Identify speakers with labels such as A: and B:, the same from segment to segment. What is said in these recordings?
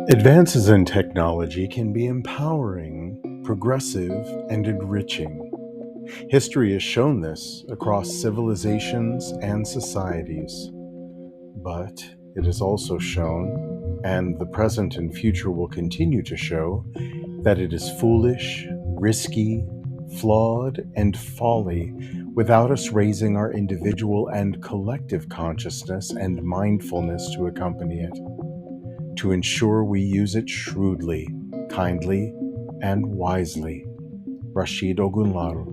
A: Advances in technology can be empowering, progressive, and enriching. History has shown this across civilizations and societies. But it has also shown, and the present and future will continue to show, that it is foolish, risky, flawed, and folly without us raising our individual and collective consciousness and mindfulness to accompany it, to ensure we use it shrewdly, kindly, and wisely. Rashid Ogunlaru.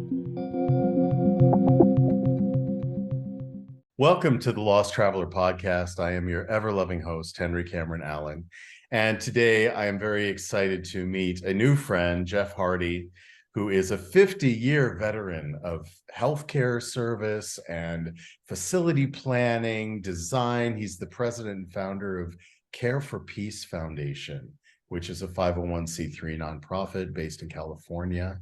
A: Welcome to the Lost Traveler Podcast. I am your ever-loving host, Henry Cameron Allen. And today I am very excited to meet a new friend, Jeff Hardy, who is a 50-year veteran of healthcare service and facility planning, design. He's the president and founder of Care for Peace Foundation, which is a 501c3 nonprofit based in California.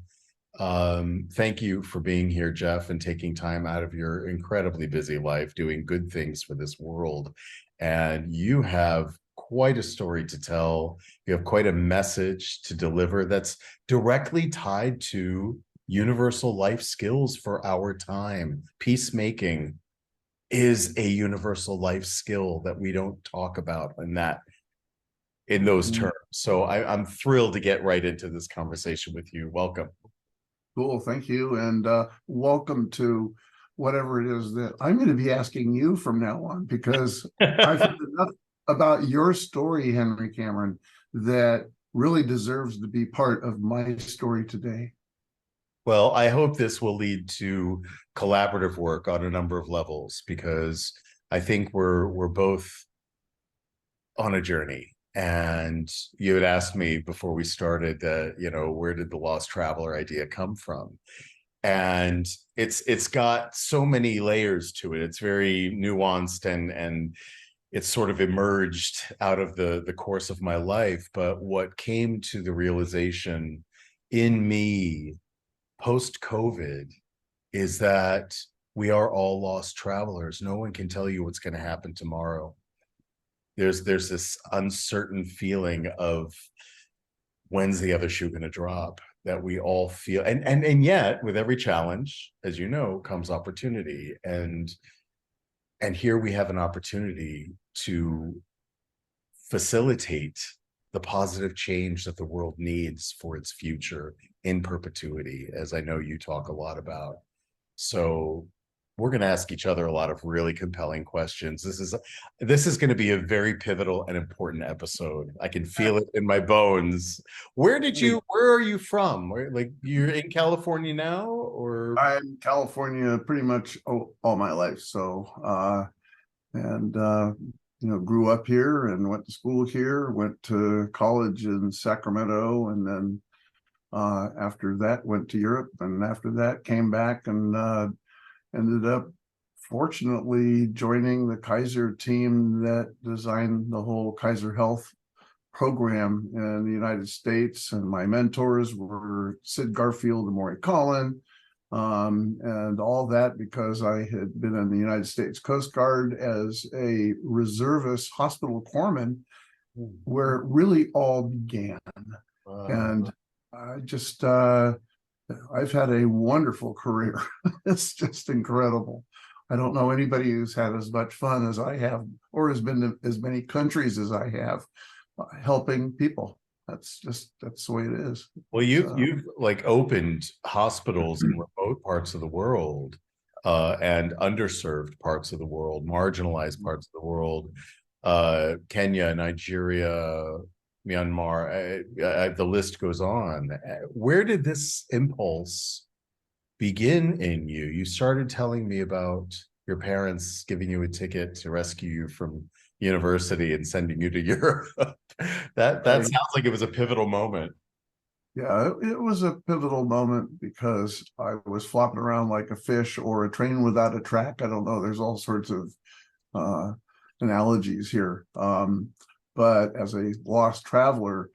A: Thank you for being here, Jeff, and taking time out of your incredibly busy life, doing good things for this world. And you have quite a story to tell. You have quite a message to deliver that's directly tied to universal life skills for our time. Peacemaking is a universal life skill that we don't talk about in those terms. So I'm thrilled to get right into this conversation with you. Welcome.
B: Cool, thank you, and welcome to whatever it is that I'm going to be asking you from now on, because I've heard enough about your story, Henry Cameron, that really deserves to be part of my story today.
A: Well, I hope this will lead to collaborative work on a number of levels, because I think we're both on a journey. And you had asked me before we started, where did the Lost Traveler idea come from? And it's got so many layers to it. It's very nuanced, and it's sort of emerged out of the course of my life. But what came to the realization in me post-COVID is that we are all lost travelers. No one can tell you what's going to happen tomorrow. There's this uncertain feeling of when's the other shoe going to drop that we all feel. And yet with every challenge, as you know, comes opportunity. And here we have an opportunity to facilitate the positive change that the world needs for its future in perpetuity, as I know you talk a lot about. So we're going to ask each other a lot of really compelling questions. This is going to be a very pivotal and important episode. I can feel it in my bones. Where are you from? Like, you're in California now, or?
B: I'm in California pretty much all my life. So, grew up here and went to school here, went to college in Sacramento, and then after that went to Europe, and after that came back and ended up fortunately joining the Kaiser team that designed the whole Kaiser Health program in the United States. And my mentors were Sid Garfield and Maury Collin, and all that because I had been in the United States Coast Guard as a reservist hospital corpsman, where it really all began. And I just I've had a wonderful career. It's just incredible. I don't know anybody who's had as much fun as I have, or has been to as many countries as I have, helping people. That's the way it is.
A: Well, you've like opened hospitals in remote parts of the world, and underserved parts of the world, marginalized parts of the world, Kenya, Nigeria, Myanmar, the list goes on. Where did this impulse begin in you? You started telling me about your parents giving you a ticket to rescue you from university and sending you to Europe. That sounds like it was a pivotal moment.
B: Yeah, it was a pivotal moment because I was flopping around like a fish or a train without a track. I don't know. There's all sorts of analogies here. But as a lost traveler,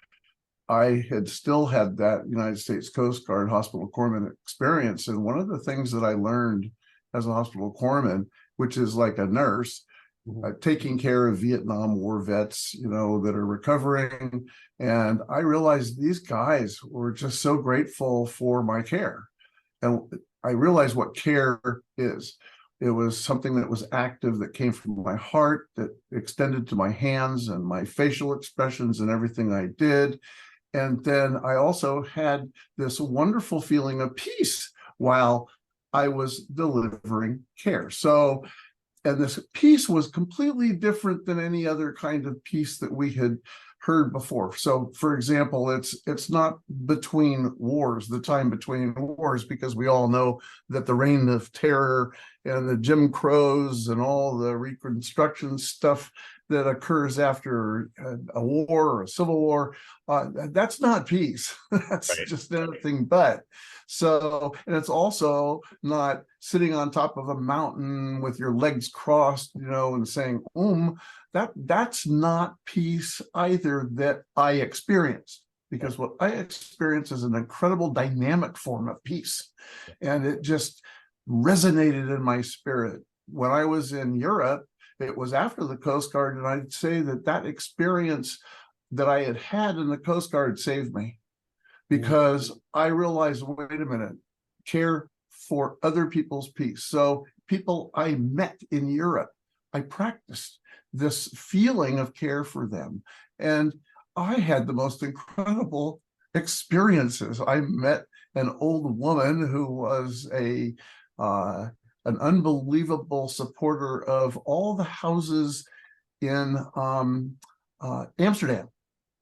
B: I had still had that United States Coast Guard hospital corpsman experience. And one of the things that I learned as a hospital corpsman, which is like a nurse, taking care of Vietnam War vets, that are recovering. And I realized these guys were just so grateful for my care. And I realized what care is. It was something that was active, that came from my heart, that extended to my hands and my facial expressions and everything I did. And then I also had this wonderful feeling of peace while I was delivering care. So, and this peace was completely different than any other kind of peace that we had heard before. So, for example, it's not between wars, the time between wars, because we all know that the reign of terror and the Jim Crows and all the Reconstruction stuff that occurs after a war or a civil war, that's not peace. That's
A: Right.
B: just anything but. So, and it's also not sitting on top of a mountain with your legs crossed, and saying, that's not peace either that I experienced. Because what I experience is an incredible dynamic form of peace. And it just resonated in my spirit. When I was in Europe, it was after the Coast Guard, and I'd say that experience that I had had in the Coast Guard saved me, because I realized, wait a minute, care for other people's peace. So people I met in Europe, I practiced this feeling of care for them. And I had the most incredible experiences. I met an old woman who was an unbelievable supporter of all the houses in Amsterdam.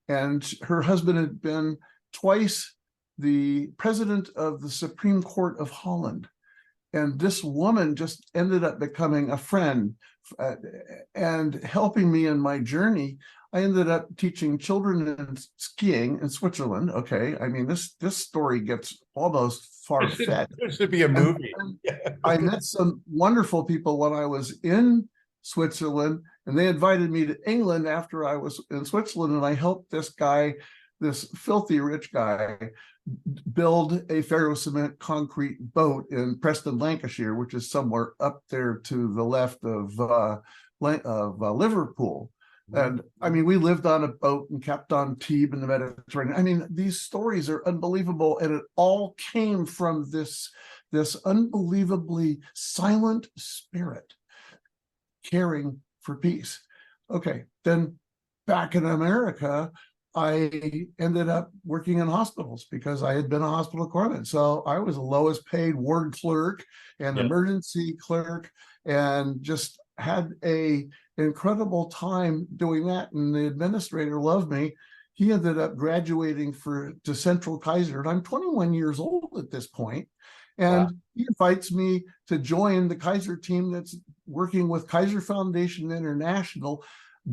B: And her husband had been twice the president of the Supreme Court of Holland. And this woman just ended up becoming a friend and helping me in my journey. I ended up teaching children in skiing in Switzerland. Okay, I mean, this story gets almost far-fetched.
A: There should be a movie.
B: I met some wonderful people when I was in Switzerland, and they invited me to England after I was in Switzerland, and I helped this guy, this filthy rich guy, build a ferrocement concrete boat in Preston, Lancashire, which is somewhere up there to the left of Liverpool. And I mean, we lived on a boat and kept on Tebe in the Mediterranean. I mean, these stories are unbelievable, and it all came from this unbelievably silent spirit caring for peace. Okay, then back in America, I ended up working in hospitals because I had been a hospital corpsman. So I was the lowest paid ward clerk and emergency clerk, and just had a incredible time doing that. And the administrator loved me. He ended up graduating to Central Kaiser, and I'm 21 years old at this point. And he invites me to join the Kaiser team that's working with Kaiser Foundation International,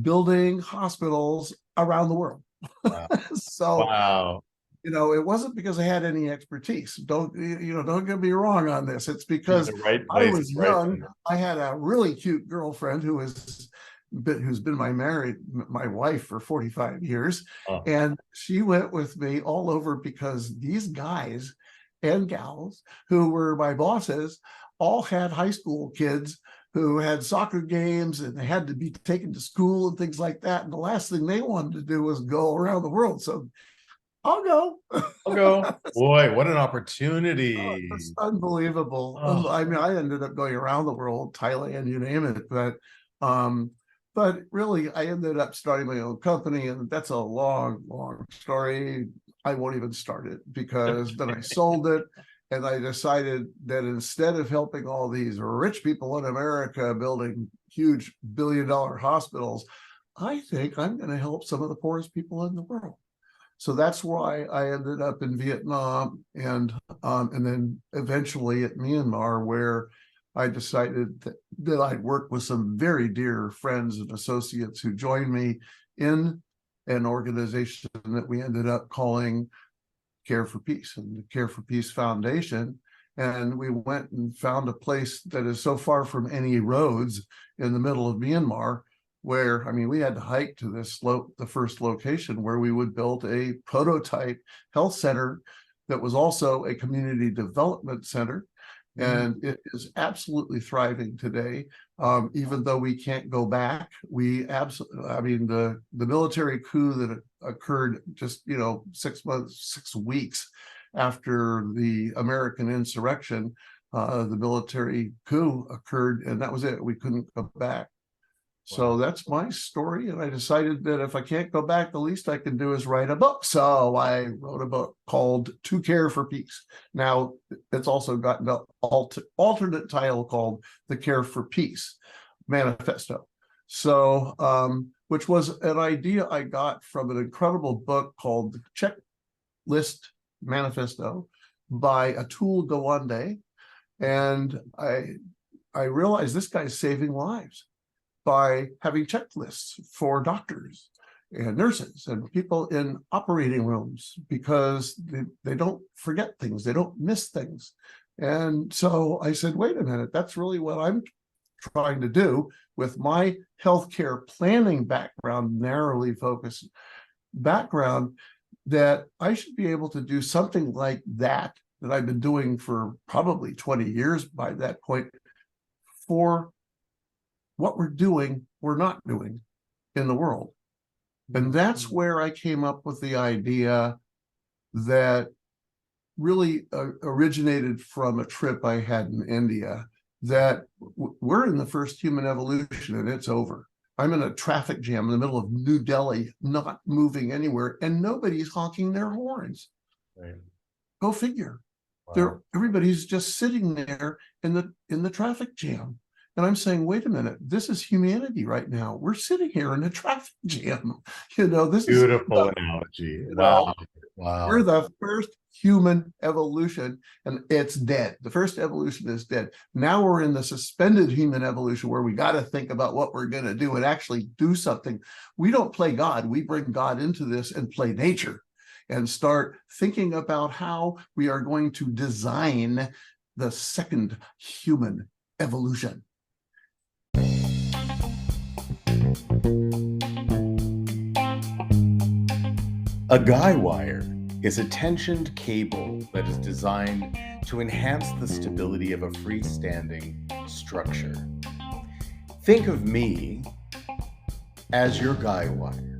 B: building hospitals around the world.
A: Wow.
B: So, it wasn't because I had any expertise. Don't get me wrong on this. It's because I was young. I had a really cute girlfriend who's been my wife for 45 years. And she went with me all over, because these guys and gals who were my bosses all had high school kids who had soccer games, and they had to be taken to school and things like that. And the last thing they wanted to do was go around the world. So I'll go.
A: Boy, what an opportunity.
B: It's unbelievable. I mean, I ended up going around the world, Thailand, you name it. But really, I ended up starting my own company, and that's a long, long story. I won't even start it, because then I sold it. And I decided that instead of helping all these rich people in America building huge billion-dollar hospitals, I think I'm going to help some of the poorest people in the world. So that's why I ended up in Vietnam, and then eventually at Myanmar, where I decided that I'd work with some very dear friends and associates who joined me in an organization that we ended up calling Care for Peace, and the Care for Peace Foundation. And we went and found a place that is so far from any roads in the middle of Myanmar, where, I mean, we had to hike to the first location where we would build a prototype health center that was also a community development center. And it is absolutely thriving today. Even though we can't go back, we absolutely, I mean, the military coup that occurred just, 6 months, 6 weeks after the American insurrection, the military coup occurred, and that was it. We couldn't go back. So
A: Wow.
B: that's my story. And I decided that if I can't go back, the least I can do is write a book. So I wrote a book called To Care for Peace. Now, it's also got an alternate title called The Care for Peace Manifesto. So, which was an idea I got from an incredible book called The Checklist Manifesto by Atul Gawande. And I realized this guy's saving lives by having checklists for doctors and nurses and people in operating rooms, because they don't forget things, they don't miss things. And so I said, wait a minute, that's really what I'm trying to do with my healthcare planning background, narrowly focused background, that I should be able to do something like that I've been doing for probably 20 years by that point, for what we're not doing in the world. And that's where I came up with the idea that really originated from a trip I had in India, that we're in the first human evolution and it's over. I'm in a traffic jam in the middle of New Delhi, not moving anywhere, and nobody's honking their horns.
A: Right.
B: Go figure.
A: Wow.
B: Everybody's just sitting there in the traffic jam. And I'm saying, wait a minute, this is humanity right now. We're sitting here in a traffic jam. This is
A: Beautiful analogy.
B: you
A: Wow.
B: know, we're
A: Wow.
B: the first human evolution, and it's dead. The first evolution is dead. Now we're in the suspended human evolution, where we got to think about what we're going to do and actually do something. We don't play God. We bring God into this and play nature and start thinking about how we are going to design the second human evolution.
A: A guy wire is a tensioned cable that is designed to enhance the stability of a freestanding structure. Think of me as your guy wire.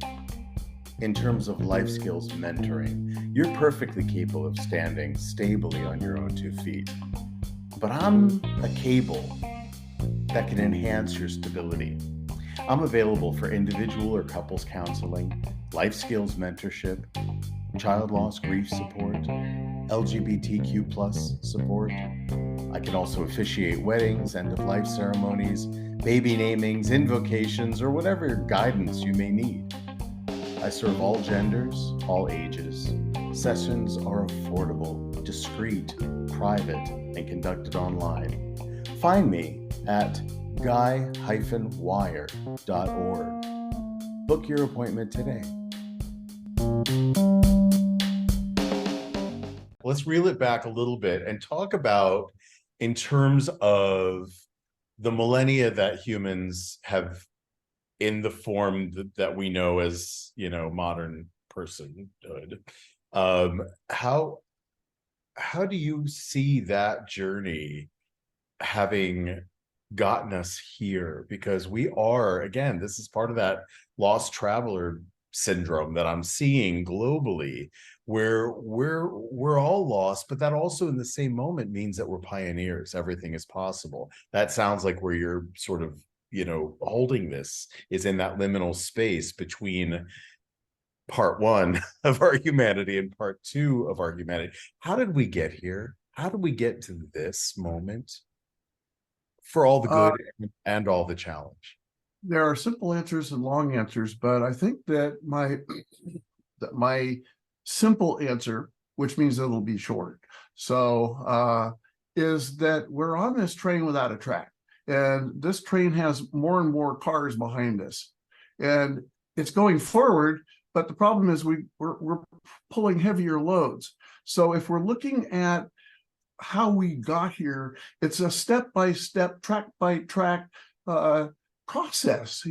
A: In terms of life skills mentoring, you're perfectly capable of standing stably on your own 2 feet. But I'm a cable that can enhance your stability. I'm available for individual or couples counseling, life skills mentorship, child loss grief support, LGBTQ plus support. I can also officiate weddings, end-of-life ceremonies, baby namings, invocations, or whatever guidance you may need. I serve all genders, all ages. Sessions are affordable, discreet, private, and conducted online. Find me at guy-wire.org. Book your appointment today. Let's reel it back a little bit and talk about, in terms of the millennia that humans have, in the form that we know as, modern personhood. How do you see that journey having gotten us here? Because we are, again, this is part of that lost traveler syndrome that I'm seeing globally, where we're all lost, but that also in the same moment means that we're pioneers. Everything is possible. That sounds like where you're sort of, holding this, is in that liminal space between part 1 of our humanity and part 2 of our humanity. How did we get here? How did we get to this moment, for all the good and all the challenge?
B: There are simple answers and long answers, but I think that my simple answer, which means it'll be short, is that we're on this train without a track. And this train has more and more cars behind us, and it's going forward. But the problem is we're pulling heavier loads. So if we're looking at how we got here, it's a step-by-step, track-by-track process.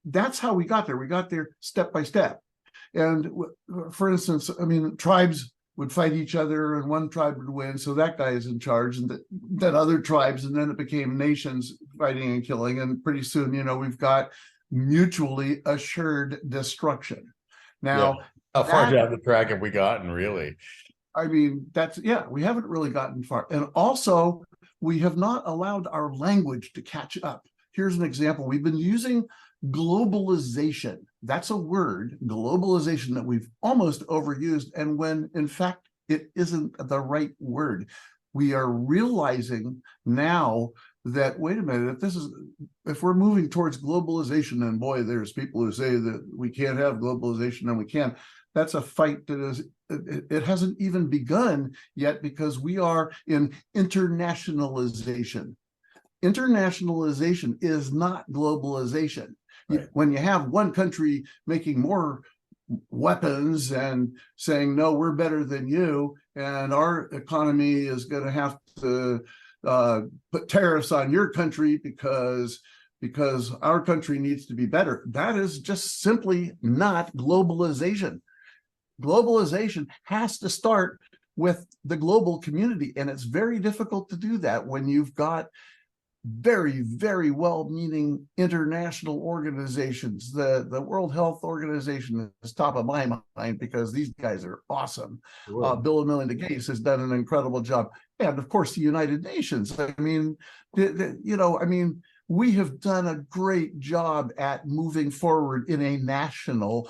B: That's how we got there. We got there step by step. And for instance, tribes would fight each other, and one tribe would win, so that guy is in charge, and then other tribes, and then it became nations fighting and killing, and pretty soon, we've got mutually assured destruction.
A: Yeah.
B: Now,
A: How far
B: that,
A: down the track have we gotten, really?
B: I mean, we haven't really gotten far. And also, we have not allowed our language to catch up. Here's an example. We've been using globalization. That's a word, globalization, that we've almost overused. And when in fact, it isn't the right word. We are realizing now that, wait a minute, if we're moving towards globalization, and boy, there's people who say that we can't have globalization, and we can. That's a fight that it hasn't even begun yet, because we are in internationalization. Internationalization is not globalization.
A: Right.
B: When you have one country making more weapons and saying, no, we're better than you, and our economy is going to have to put tariffs on your country because our country needs to be better. That is just simply not globalization. Globalization has to start with the global community, and it's very difficult to do that when you've got very, very well-meaning international organizations. The World Health Organization is top of my mind because these guys are awesome.
A: Sure.
B: Bill and Melinda Gates has done an incredible job, and of course the United Nations. I mean, we have done a great job at moving forward in a national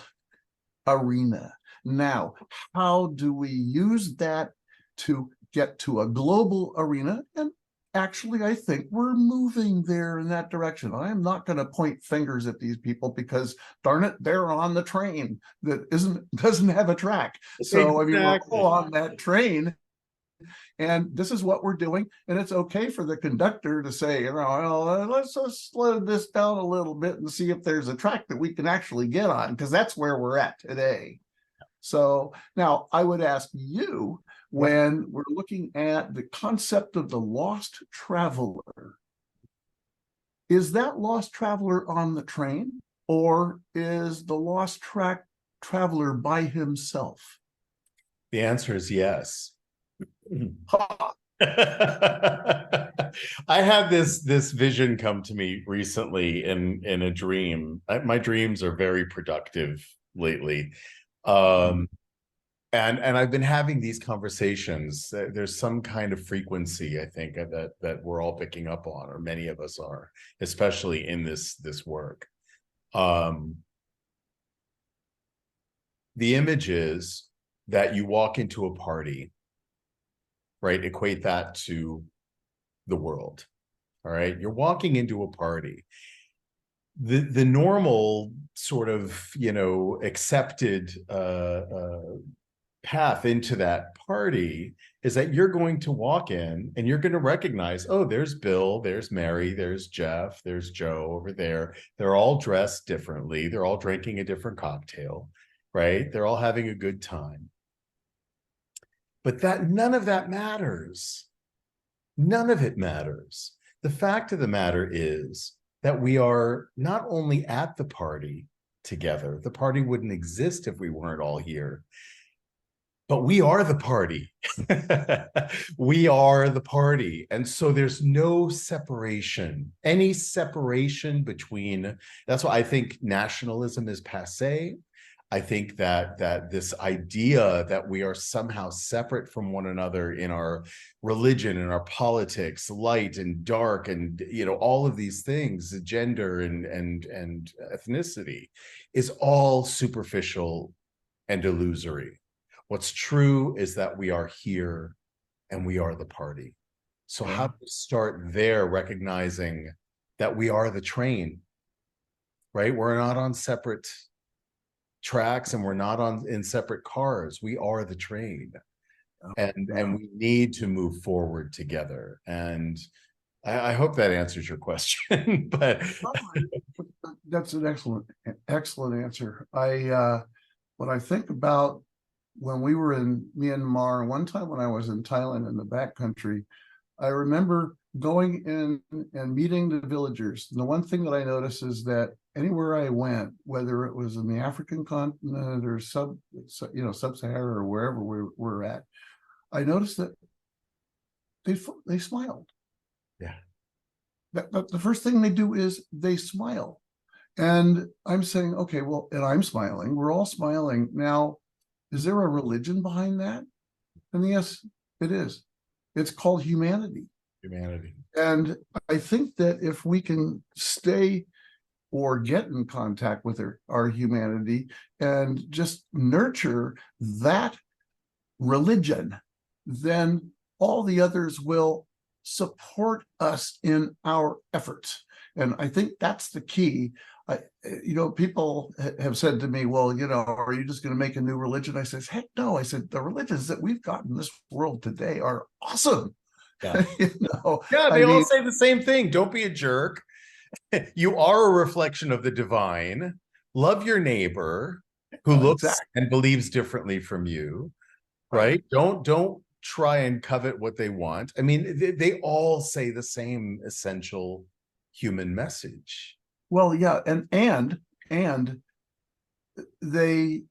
B: arena. Now, how do we use that to get to a global arena? And actually, I think we're moving there in that direction. I am not going to point fingers at these people because, darn it, they're on the train that doesn't have a track. So,
A: Exactly.
B: we're all on that train, and this is what we're doing. And it's okay for the conductor to say, well, let's just slow this down a little bit and see if there's a track that we can actually get on, because that's where we're at today. So now I would ask you, when we're looking at the concept of the lost traveler, is that lost traveler on the train, or is the lost traveler by himself?
A: The answer is yes. I had this vision come to me recently in a dream. My dreams are very productive lately. And I've been having these conversations. There's some kind of frequency, I think, that we're all picking up on, or many of us are, especially in this work. The image is that you walk into a party, right? Equate that to the world. All right. You're walking into a party. The normal sort of, accepted path into that party is that you're going to walk in and you're going to recognize, oh, there's Bill, there's Mary, there's Jeff, there's Joe over there. They're all dressed differently. They're all drinking a different cocktail, right? They're all having a good time. But none of that matters. None of it matters. The fact of the matter is that we are not only at the party together, the party wouldn't exist if we weren't all here, but we are the party. We are the party. And so there's no separation, any separation between, that's why I think nationalism is passé. I think that this idea that we are somehow separate from one another in our religion and our politics, light and dark, and all of these things, gender and ethnicity, is all superficial and illusory. What's true is that we are here and we are the party. So how do we start there, recognizing that we are the train, right? We're not on separate tracks and we're not in separate cars. We are the train, and we need to move forward together. And I hope that answers your question. But
B: that's an excellent answer. When I think about when we were in Myanmar, one time when I was in Thailand in the backcountry, I remember going in and meeting the villagers. And the one thing that I noticed is that anywhere I went, whether it was in the African continent or sub-Sahara or wherever we're at, I noticed that they smiled.
A: Yeah.
B: The first thing they do is they smile. And I'm saying, okay, well, and I'm smiling. We're all smiling. Now, is there a religion behind that? And yes, it is. It's called humanity.
A: Humanity.
B: And I think that if we can stay or get in contact with our humanity and just nurture that religion, then all the others will support us in our efforts. And I think that's the key. People have said to me, well, are you just going to make a new religion? I said, heck no. I said, the religions that we've got in this world today are awesome.
A: Yeah.
B: Yeah,
A: they all say the same thing. Don't be a jerk. You are a reflection of the divine. Love your neighbor who looks and believes differently from you, right? Don't try and covet what they want. I mean, they all say the same essential human message.
B: Well, yeah, and they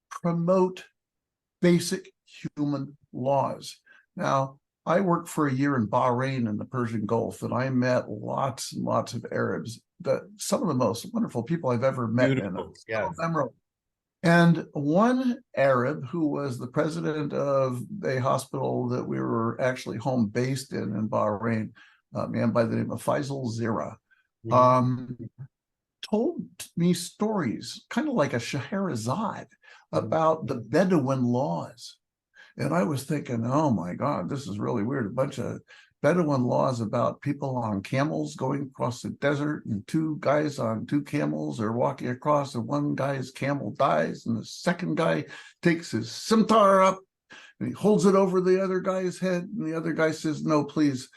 B: promote basic human laws. Now, I worked for a year in Bahrain in the Persian Gulf, and I met lots and lots of Arabs, some of the most wonderful people I've ever met.
A: Beautiful. Yes.
B: And one Arab who was the president of a hospital that we were actually home based in Bahrain, a man by the name of Faisal Zira, told me stories, kind of like a Scheherazade, about the Bedouin laws. And I was thinking, oh my God, this is really weird. A bunch of Bedouin laws about people on camels going across the desert, and two guys on two camels are walking across, and one guy's camel dies, and the second guy takes his scimitar up and he holds it over the other guy's head, and the other guy says, no, please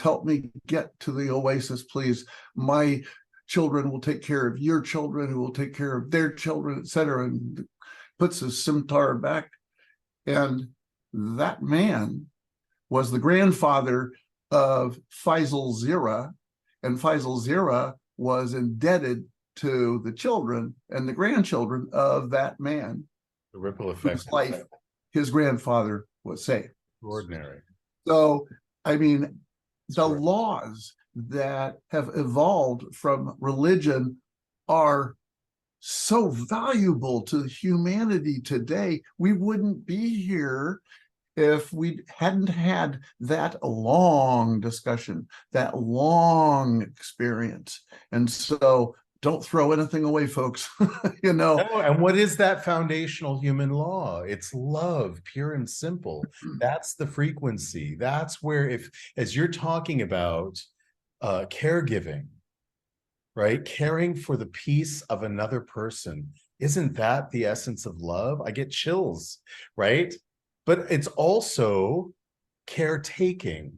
B: help me get to the oasis, please. My children will take care of your children, who will take care of their children, etc. And puts his scimitar back. And that man was the grandfather of Faisal Zira, and Faisal Zira was indebted to the children and the grandchildren of that man.
A: The ripple effect.
B: Whose life his grandfather was saved.
A: Extraordinary.
B: So, I mean, the laws that have evolved from religion are so valuable to humanity today. We wouldn't be here if we hadn't had that long discussion, that long experience. And so don't throw anything away, folks. No,
A: and what is that foundational human law? It's love, pure and simple. That's the frequency. That's where, as you're talking about caregiving, right? Caring for the peace of another person. Isn't that the essence of love? I get chills, right? But it's also caretaking.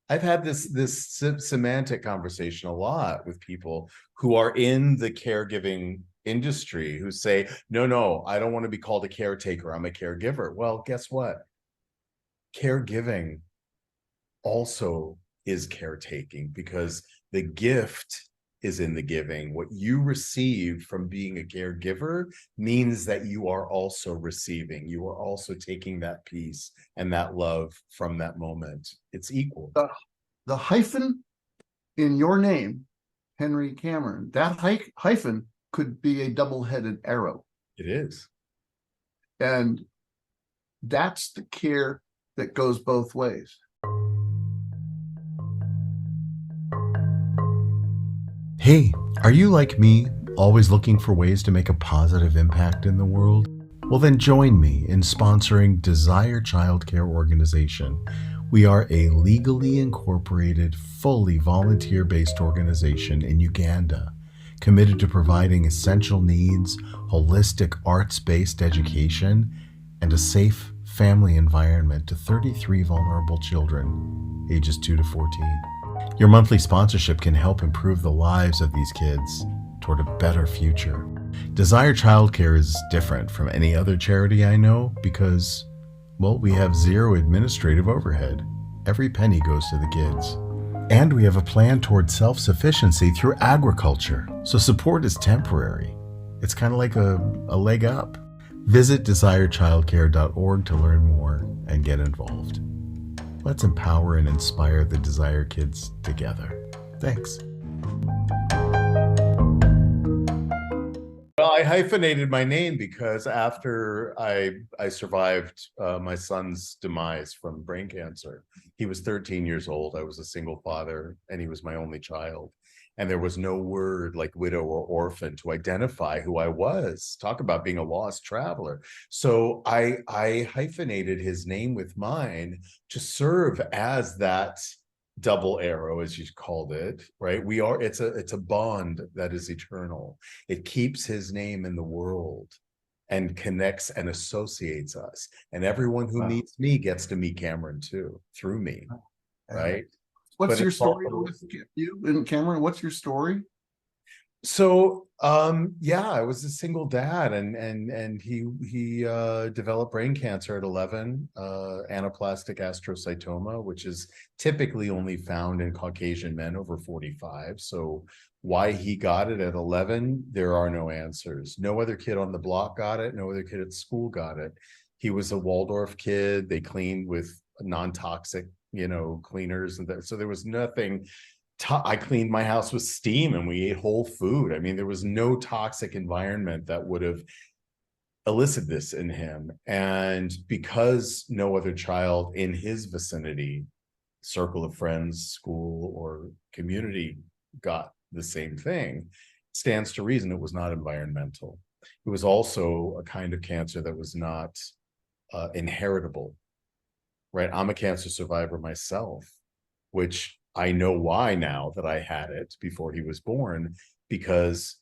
A: I've had this semantic conversation a lot with people who are in the caregiving industry who say, no, I don't want to be called a caretaker. I'm a caregiver. Well, guess what? Caregiving also is caretaking, because the gift is in the giving. What you receive from being a caregiver means that you are also receiving. You are also taking that peace and that love from that moment. It's equal.
B: The hyphen in your name, Henry Cameron, that hyphen could be a double-headed arrow.
A: It is.
B: And that's the care that goes both ways.
C: Hey, are you like me, always looking for ways to make a positive impact in the world? Well, then join me in sponsoring Desire Childcare Organization. We are a legally incorporated, fully volunteer-based organization in Uganda, committed to providing essential needs, holistic arts-based education, and a safe family environment to 33 vulnerable children, ages 2 to 14. Your monthly sponsorship can help improve the lives of these kids toward a better future. Desire Childcare is different from any other charity I know because, well, we have zero administrative overhead. Every penny goes to the kids. And we have a plan towards self-sufficiency through agriculture, so support is temporary. It's kind of like a leg up. Visit desirechildcare.org to learn more and get involved. Let's empower and inspire the Desire kids together. Thanks.
A: Well, I hyphenated my name because after I survived my son's demise from brain cancer, he was 13 years old. I was a single father, and he was my only child. And there was no word like widow or orphan to identify who I was. Talk about being a lost traveler. So I hyphenated his name with mine to serve as that double arrow, as you called it, right? It's a bond that is eternal. It keeps his name in the world and connects and associates us. And everyone who meets me gets to meet Cameron too, through me, right?
B: What's
A: But
B: your
A: it's
B: story
A: also-
B: with you and Cameron? What's your story?
A: So yeah, I was a single dad, and he developed brain cancer at 11, anaplastic astrocytoma, which is typically only found in Caucasian men over 45. So why he got it at 11, there are no answers. No other kid on the block got it, no other kid at school got it. He was a Waldorf kid. They cleaned with non-toxic, cleaners, and so there was nothing. I cleaned my house with steam, and we ate whole food. I mean, there was no toxic environment that would have elicited this in him. And because no other child in his vicinity, circle of friends, school, or community got the same thing, stands to reason it was not environmental. It was also a kind of cancer that was not inheritable, right? I'm a cancer survivor myself, which I know why now that I had it before he was born, because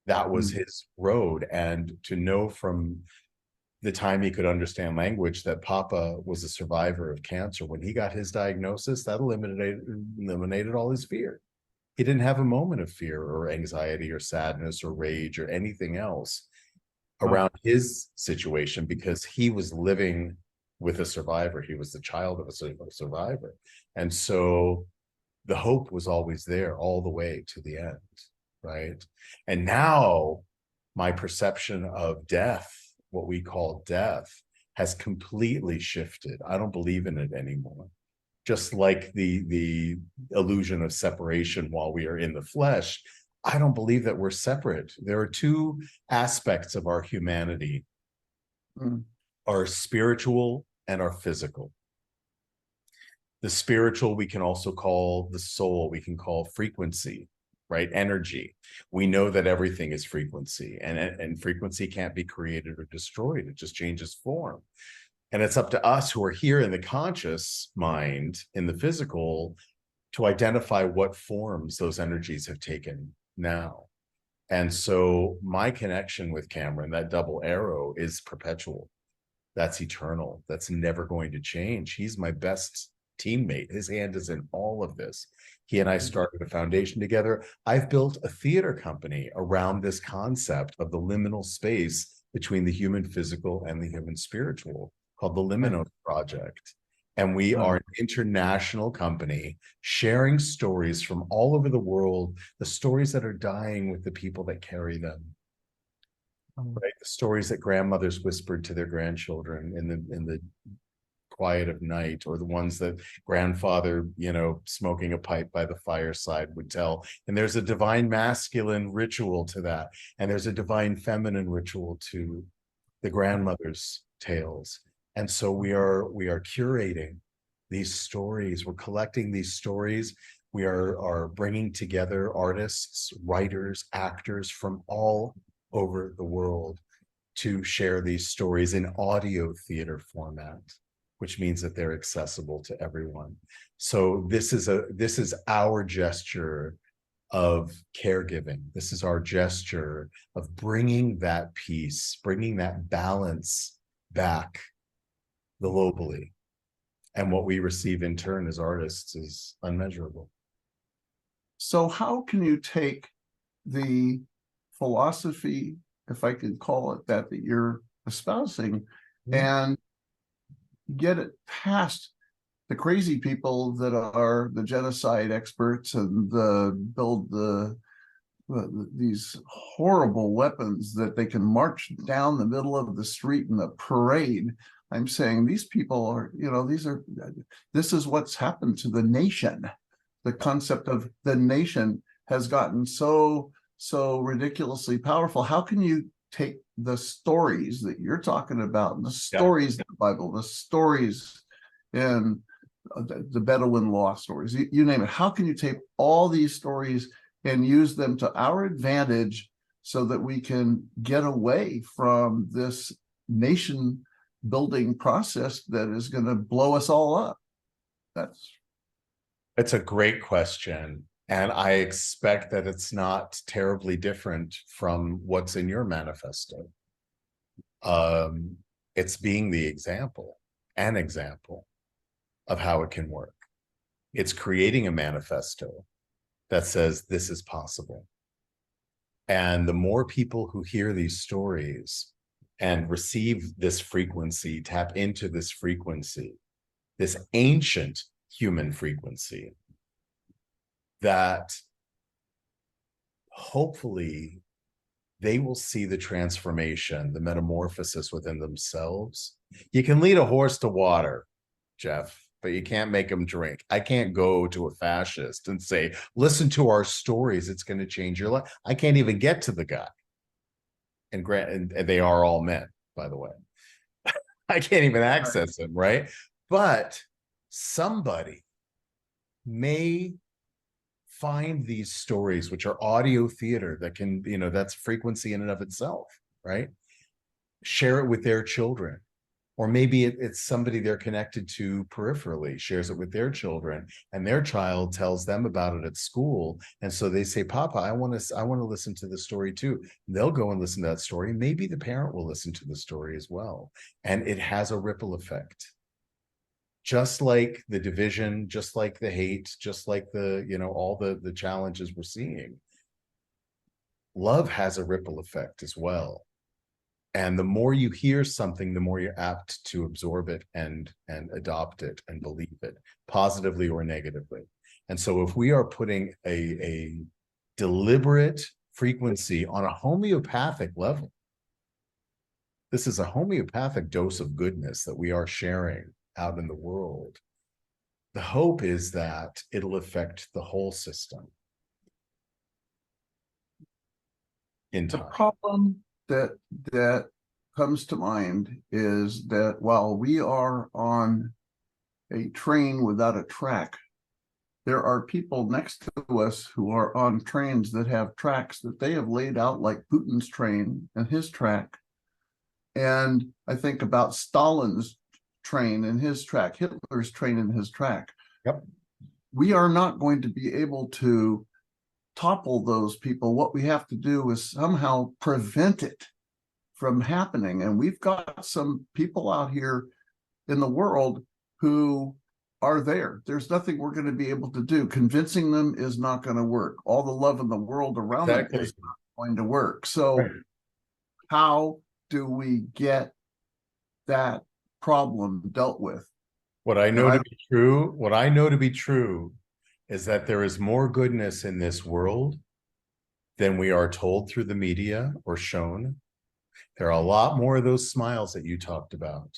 A: that was his road. And to know from the time he could understand language that Papa was a survivor of cancer, when he got his diagnosis, that eliminated all his fear. He didn't have a moment of fear or anxiety or sadness or rage or anything else around his situation, because he was living with a survivor. He was the child of a survivor. And so the hope was always there all the way to the end, right? And now my perception of death, what we call death, has completely shifted. I don't believe in it anymore. Just like the illusion of separation while we are in the flesh, I don't believe that we're separate. There are two aspects of our humanity, our spiritual and our physical. The spiritual we can also call the soul, we can call frequency, right? Energy. We know that everything is frequency, and frequency can't be created or destroyed. It just changes form. And it's up to us who are here in the conscious mind, in the physical, to identify what forms those energies have taken now. And so my connection with Cameron, that double arrow, is perpetual. That's eternal. That's never going to change. He's my best teammate. His hand is in all of this. He and I started a foundation together. I've built a theater company around this concept of the liminal space between the human physical and the human spiritual, called the Liminal Project. And we are an international company sharing stories from all over the world, the stories that are dying with the people that carry them. Right? The stories that grandmothers whispered to their grandchildren in the quiet of night, or the ones that grandfather, smoking a pipe by the fireside would tell. And there's a divine masculine ritual to that. And there's a divine feminine ritual to the grandmother's tales. And so we are curating these stories. We're collecting these stories. We are bringing together artists, writers, actors from all over the world to share these stories in audio theater format, which means that they're accessible to everyone. So this is our gesture of caregiving. This is our gesture of bringing that peace, bringing that balance back globally. And what we receive in turn as artists is unmeasurable.
B: So how can you take the philosophy, if I could call it that you're espousing, and get it past the crazy people that are the genocide experts and build these horrible weapons that they can march down the middle of the street in a parade. I'm saying these people are, this is what's happened to the nation. The concept of the nation has gotten so ridiculously powerful. How can you take the stories that you're talking about, the stories in the Bible, the stories in the Bedouin law stories, you name it. How can you take all these stories and use them to our advantage so that we can get away from this nation building process that is going to blow us all up?
A: It's a great question. And I expect that it's not terribly different from what's in your manifesto. It's being the example, an example of how it can work. It's creating a manifesto that says this is possible. And the more people who hear these stories and receive this frequency, tap into this frequency, this ancient human frequency, that hopefully they will see the transformation, the metamorphosis within themselves. You can lead a horse to water, Jeff, but you can't make them drink. I can't go to a fascist and say, listen to our stories, it's going to change your life. I can't even get to the guy. And they are all men, by the way. I can't even access them, right? But somebody may find these stories, which are audio theater that can, that's frequency in and of itself, right? Share it with their children. Or maybe it's somebody they're connected to peripherally, shares it with their children, and their child tells them about it at school. And so they say, Papa, I want to listen to the story too. And they'll go and listen to that story. Maybe the parent will listen to the story as well. And it has a ripple effect. Just like the division, just like the hate, just like all the challenges we're seeing. Love has a ripple effect as well. And the more you hear something, the more you're apt to absorb it and adopt it and believe it, positively or negatively. And so if we are putting a deliberate frequency on a homeopathic level, this is a homeopathic dose of goodness that we are sharing out in the world. The hope is that it'll affect the whole system in time.
B: The problem that comes to mind is that while we are on a train without a track, there are people next to us who are on trains that have tracks that they have laid out, like Putin's train and his track. And I think about Stalin's train and his track, Hitler's train and his track.
A: Yep.
B: We are not going to be able to topple those people. What we have to do is somehow prevent it from happening. And we've got some people out here in the world who are there. There's nothing we're going to be able to do. Convincing them is not going to work. All the love in the world around them is not going to work. So how do we get that problem dealt with?
A: What I know to be true is that there is more goodness in this world than we are told through the media or shown. There are a lot more of those smiles that you talked about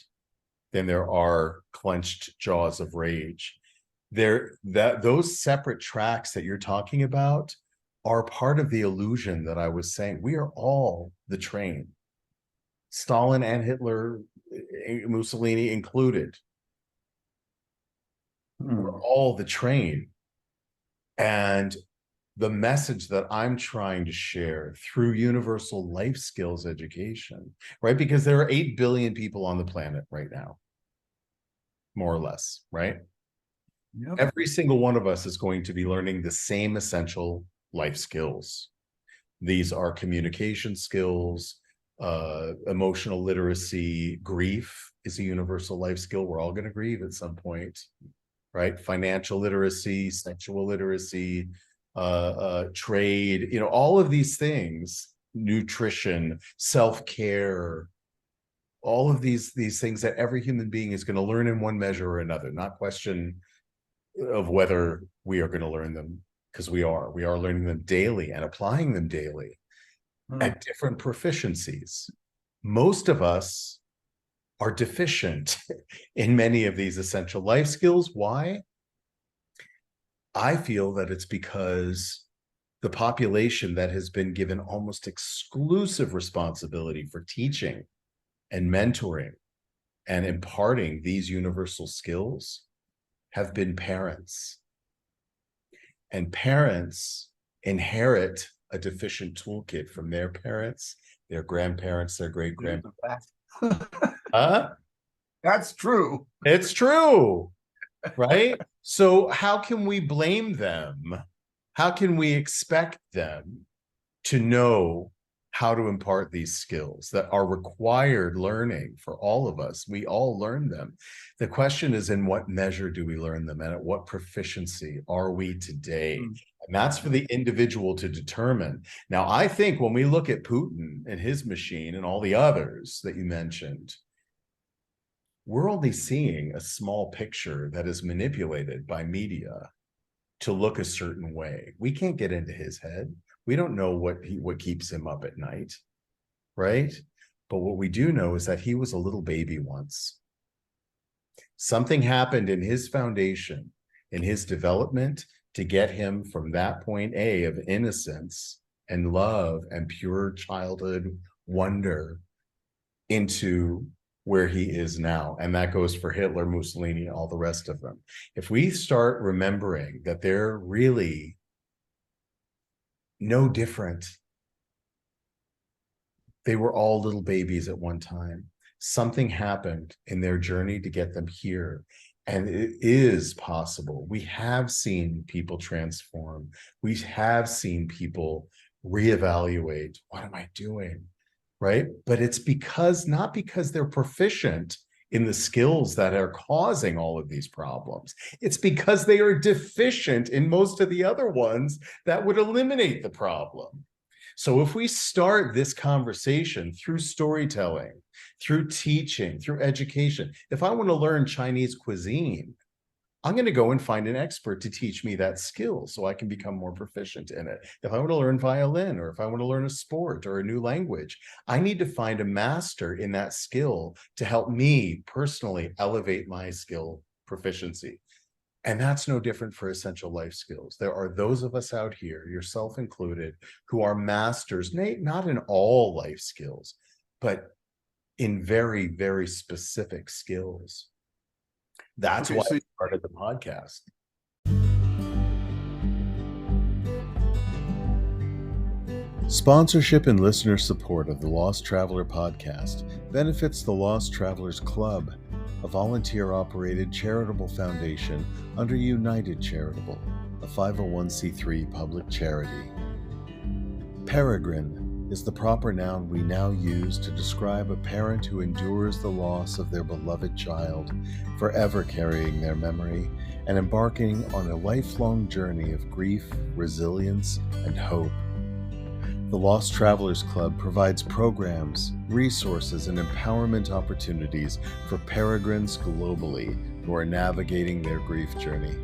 A: than there are clenched jaws of rage. Those separate tracks that you're talking about are part of the illusion that I was saying. We are all the train. Stalin and Hitler, Mussolini included. We're all the train. And the message that I'm trying to share through universal life skills education, right? Because there are 8 billion people on the planet right now, more or less, right?
B: Yep.
A: Every single one of us is going to be learning the same essential life skills. These are communication skills, emotional literacy. Grief is a universal life skill. We're all going to grieve at some point, right? Financial literacy, sexual literacy, trade, all of these things, nutrition, self-care, all of these things that every human being is going to learn in one measure or another, not question of whether we are going to learn them, because we are learning them daily and applying them daily at different proficiencies. Most of us are deficient in many of these essential life skills. Why? I feel that it's because the population that has been given almost exclusive responsibility for teaching and mentoring and imparting these universal skills have been parents. And parents inherit a deficient toolkit from their parents, their grandparents, their great-grandparents.
B: That's true.
A: It's true, right? So how can we blame them? How can we expect them to know how to impart these skills that are required learning for all of us? We all learn them. The question is, in what measure do we learn them, and at what proficiency are we today? And that's for the individual to determine. Now, I think when we look at Putin and his machine and all the others that you mentioned, we're only seeing a small picture that is manipulated by media to look a certain way. We can't get into his head. We don't know what keeps him up at night, right? But what we do know is that he was a little baby once. Something happened in his foundation, in his development, to get him from that point A of innocence and love and pure childhood wonder into where he is now. And that goes for Hitler, Mussolini, all the rest of them. If we start remembering that they're really no different, they were all little babies at one time. Something happened in their journey to get them here. And it is possible. We have seen people transform. We have seen people reevaluate. What am I doing? Right? But it's not because they're proficient in the skills that are causing all of these problems. It's because they are deficient in most of the other ones that would eliminate the problem. So if we start this conversation through storytelling, through teaching, through education, if I want to learn Chinese cuisine, I'm going to go and find an expert to teach me that skill so I can become more proficient in it. If I want to learn violin, or if I want to learn a sport or a new language, I need to find a master in that skill to help me personally elevate my skill proficiency. And that's no different for essential life skills. There are those of us out here, yourself included, who are masters, not in all life skills, but in very, very specific skills. That's why I started the podcast.
C: Sponsorship and listener support of the Lost Traveler podcast benefits the Lost Travelers Club, a volunteer-operated charitable foundation under United Charitable, a 501c3 public charity. Peregrine is the proper noun we now use to describe a parent who endures the loss of their beloved child, forever carrying their memory and embarking on a lifelong journey of grief, resilience, and hope. The Lost Travelers Club provides programs, resources, and empowerment opportunities for peregrines globally who are navigating their grief journey.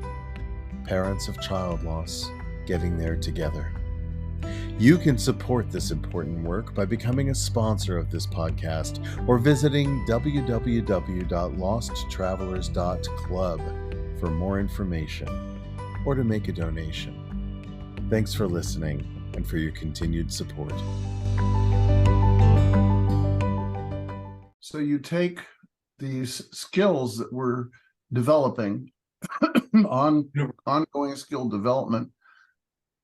C: Parents of child loss, getting there together. You can support this important work by becoming a sponsor of this podcast or visiting www.losttravelers.club for more information or to make a donation. Thanks for listening and for your continued support.
B: So you take these skills that we're developing ongoing skill development,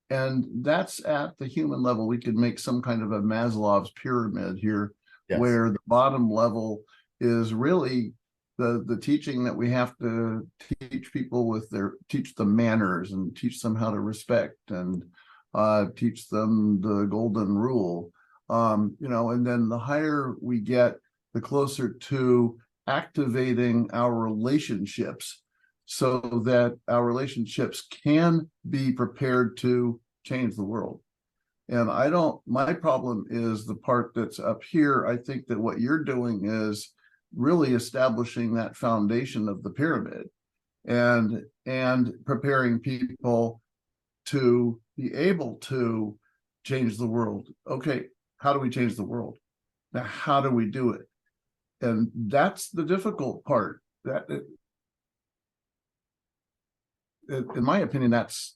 B: and that's at the human level. We could make some kind of a Maslow's pyramid here, yes, where the bottom level is really the teaching that we have to teach people teach them manners and teach them how to respect and teach them the golden rule. And then the higher we get, the closer to activating our relationships so that our relationships can be prepared to change the world. And my problem is the part that's up here. I think that what you're doing is really establishing that foundation of the pyramid and preparing people to be able to change the world. Okay, how do we change the world? Now, how do we do it? And that's the difficult part. That, in my opinion, that's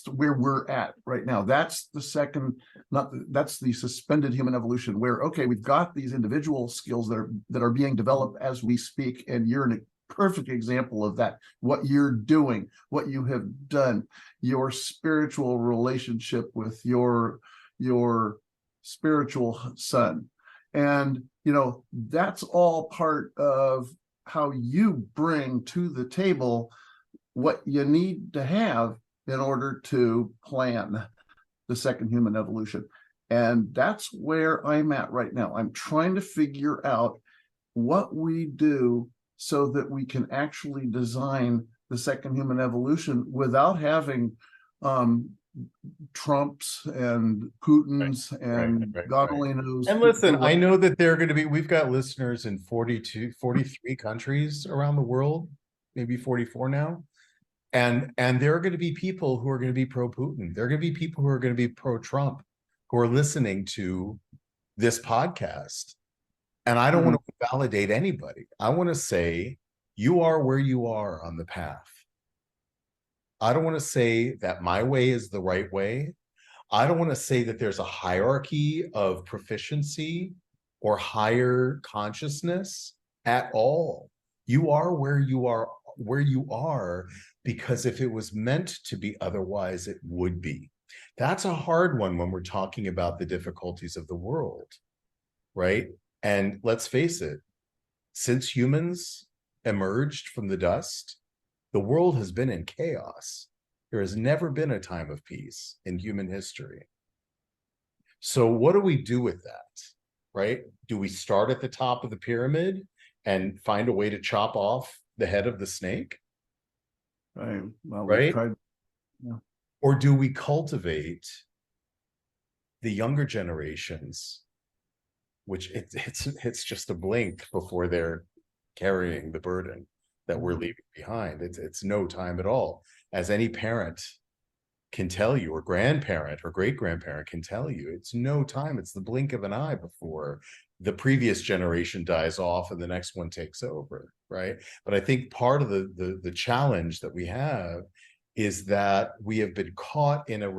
B: where we're at right now. That's the second, that's the suspended human evolution, where okay, we've got these individual skills that are being developed as we speak, and you're a perfect example of that. What you're doing, what you have done, your spiritual relationship with your spiritual son, and that's all part of how you bring to the table what you need to have in order to plan the second human evolution. And that's where I'm at right now. I'm trying to figure out what we do so that we can actually design the second human evolution without having Trumps and Putins and God only knows.
A: And listen, I know that we've got listeners in 43 countries around the world, maybe 44 now. And there are going to be people who are going to be pro-Putin. There are going to be people who are going to be pro-Trump who are listening to this podcast. And I don't want to validate anybody. I want to say, you are where you are on the path. I don't want to say that my way is the right way. I don't want to say that there's a hierarchy of proficiency or higher consciousness at all. You are where you are, because if it was meant to be otherwise, it would be. That's a hard one when we're talking about the difficulties of the world, right? And let's face it, since humans emerged from the dust, the world has been in chaos. There has never been a time of peace in human history. So what do we do with that, right? Do we start at the top of the pyramid and find a way to chop off the head of the snake?
B: Right. Well,
A: right?
B: Tried, yeah.
A: Or do we cultivate the younger generations, which it's just a blink before they're carrying the burden that we're leaving behind. It's no time at all. As any parent can tell you, or grandparent or great-grandparent can tell you, it's no time. It's the blink of an eye before the previous generation dies off and the next one takes over, right? But I think part of the challenge that we have is that we have been caught in a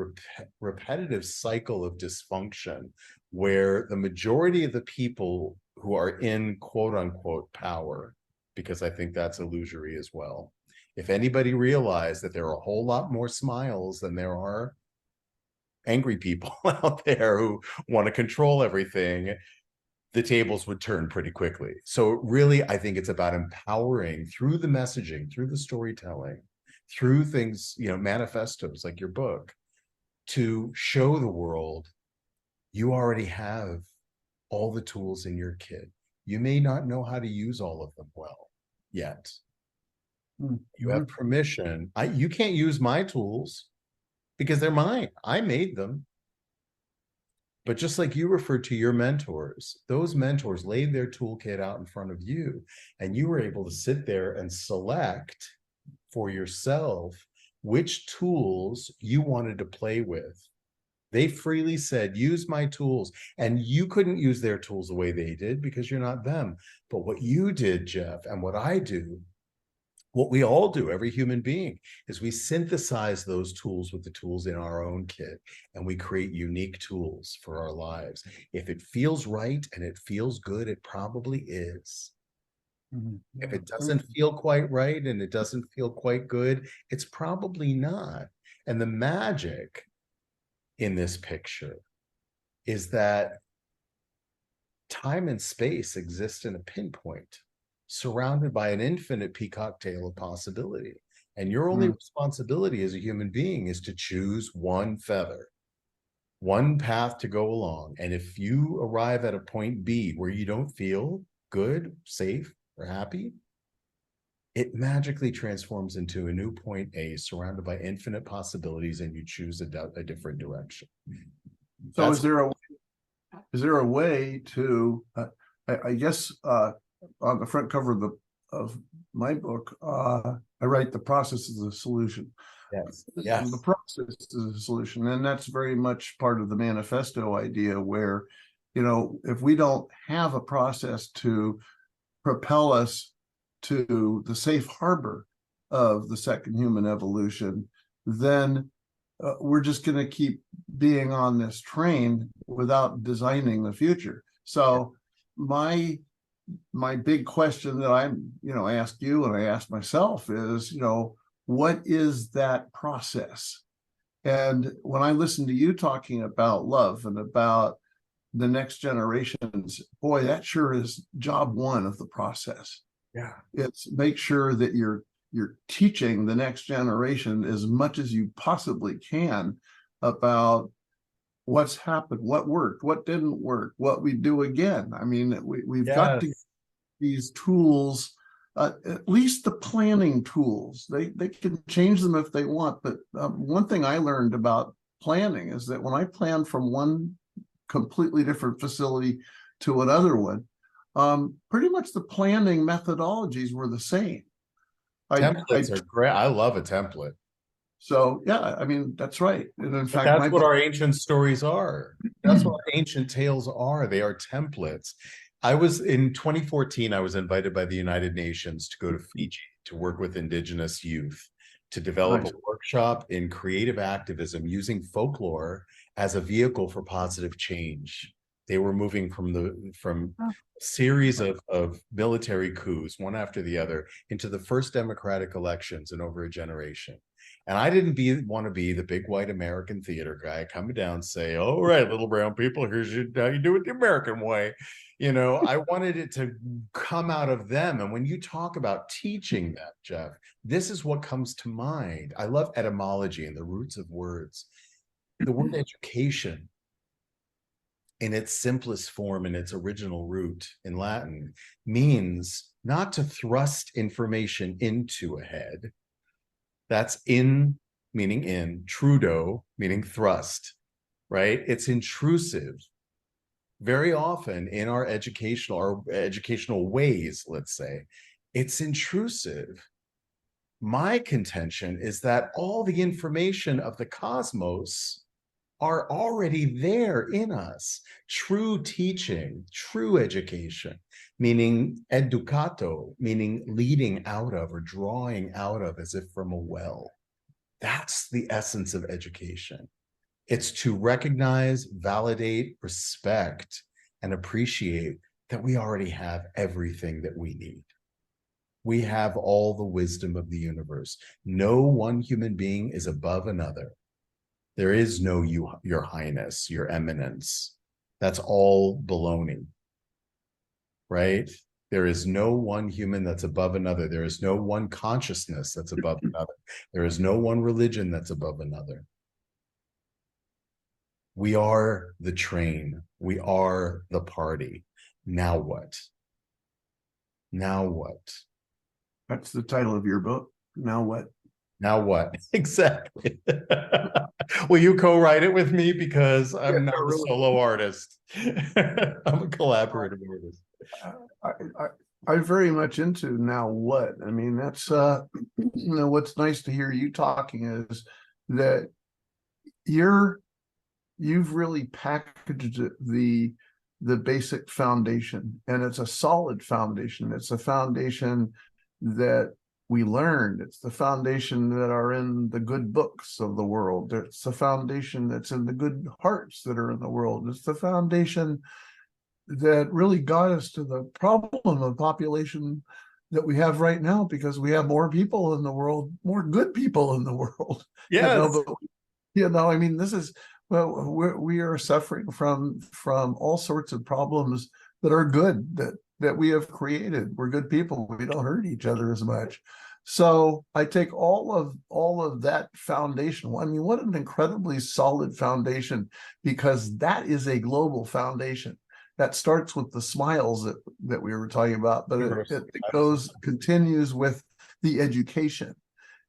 A: repetitive cycle of dysfunction where the majority of the people who are in quote unquote power, because I think that's illusory as well. If anybody realized that there are a whole lot more smiles than there are angry people out there who want to control everything, the tables would turn pretty quickly. So really, I think it's about empowering through the messaging, through the storytelling, through things, manifestos like your book, to show the world you already have all the tools in your kit. You may not know how to use all of them well yet. You have permission. You can't use my tools because they're mine. I made them. But just like you referred to your mentors, those mentors laid their toolkit out in front of you, and you were able to sit there and select for yourself which tools you wanted to play with. They freely said, use my tools. And you couldn't use their tools the way they did because you're not them. But what you did, Jeff, and what I do, what we all do, every human being, is we synthesize those tools with the tools in our own kit, and we create unique tools for our lives. If it feels right and it feels good, it probably is. If it doesn't feel quite right and it doesn't feel quite good, it's probably not. And the magic in this picture is that time and space exist in a pinpoint, surrounded by an infinite peacock tail of possibility. And your only responsibility as a human being is to choose one feather, one path to go along. And if you arrive at a point B where you don't feel good, safe, or happy, it magically transforms into a new point A surrounded by infinite possibilities, and you choose a different direction.
B: So
A: That's
B: is there a way to, I guess, on the front cover of my book, I write the process is the solution.
A: yes,
B: And the
A: yes.
B: process is a solution. And that's very much part of the manifesto idea where, if we don't have a process to propel us to the safe harbor of the second human evolution, then we're just going to keep being on this train without designing the future. So my big question that I ask you and I ask myself is, what is that process? And when I listen to you talking about love and about the next generations, boy, that sure is job one of the process.
A: Yeah.
B: It's make sure that you're teaching the next generation as much as you possibly can about what's happened, what worked, what didn't work, what we do again. I mean, we've got to
A: Yes.
B: these tools, at least the planning tools. They can change them if they want, but one thing I learned about planning is that when I plan from one completely different facility to another one, pretty much the planning methodologies were the same.
A: Templates are great. I love a template.
B: So yeah, I mean, that's right. And in
A: But
B: fact,
A: that's what our ancient stories are. That's what our ancient tales are. They are templates. I was in 2014, I was invited by the United Nations to go to Fiji to work with indigenous youth to develop
B: Nice.
A: a workshop in creative activism using folklore as a vehicle for positive change. They were moving from a series of military coups, one after the other, into the first democratic elections in over a generation. And I didn't want to be the big white American theater guy coming down and say, "All right, little brown people, here's how you do it the American way." I wanted it to come out of them. And when you talk about teaching that, Jeff, this is what comes to mind. I love etymology and the roots of words. The word education, in its simplest form, in its original root in Latin, means not to thrust information into a head. That's in, meaning in, trudo, meaning thrust, right? It's intrusive. Very often in our educational ways, let's say, it's intrusive. My contention is that all the information of the cosmos are already there in us. True teaching, true education, meaning educato, meaning leading out of or drawing out of as if from a well. That's the essence of education. It's to recognize, validate, respect, and appreciate that we already have everything that we need. We have all the wisdom of the universe. No one human being is above another. There is no your highness, your eminence. That's all baloney, right? There is no one human that's above another. There is no one consciousness that's above another. There is no one religion that's above another. We are the train. We are the party. Now what? Now what?
B: That's the title of your book. Now what?
A: Now what? Exactly. Will you co-write it with me? Because I'm not a solo artist. I'm a collaborative artist.
B: I'm very much into now what. I mean, that's what's nice to hear you talking is that you've really packaged the basic foundation, and it's a solid foundation. It's a foundation that we learned. It's the foundation that are in the good books of the world. It's the foundation that's in the good hearts that are in the world. It's the foundation that really got us to the problem of population that we have right now, because we have more people in the world, more good people in the world.
A: Yes.
B: I mean, this is, well, we are suffering from all sorts of problems that are good, that we have created. We're good people. We don't hurt each other as much. So I take all of that foundation. I mean, what an incredibly solid foundation, because that is a global foundation. That starts with the smiles that we were talking about, but it continues with the education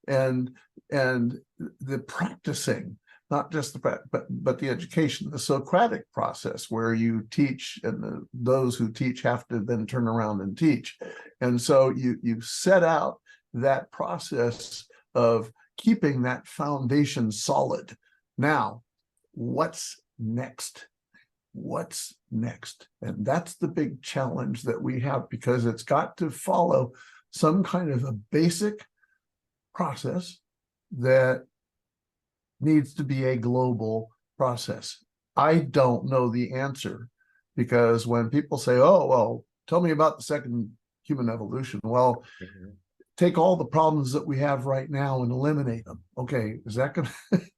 B: and the practicing not just but the education, the Socratic process, where you teach, and those who teach have to then turn around and teach. And so you set out that process of keeping that foundation solid. Now, what's next? What's next? And that's the big challenge that we have, because it's got to follow some kind of a basic process that needs to be a global process. I don't know the answer, because when people say, oh, well, tell me about the second human evolution. Well, take all the problems that we have right now and eliminate them. Okay, is that going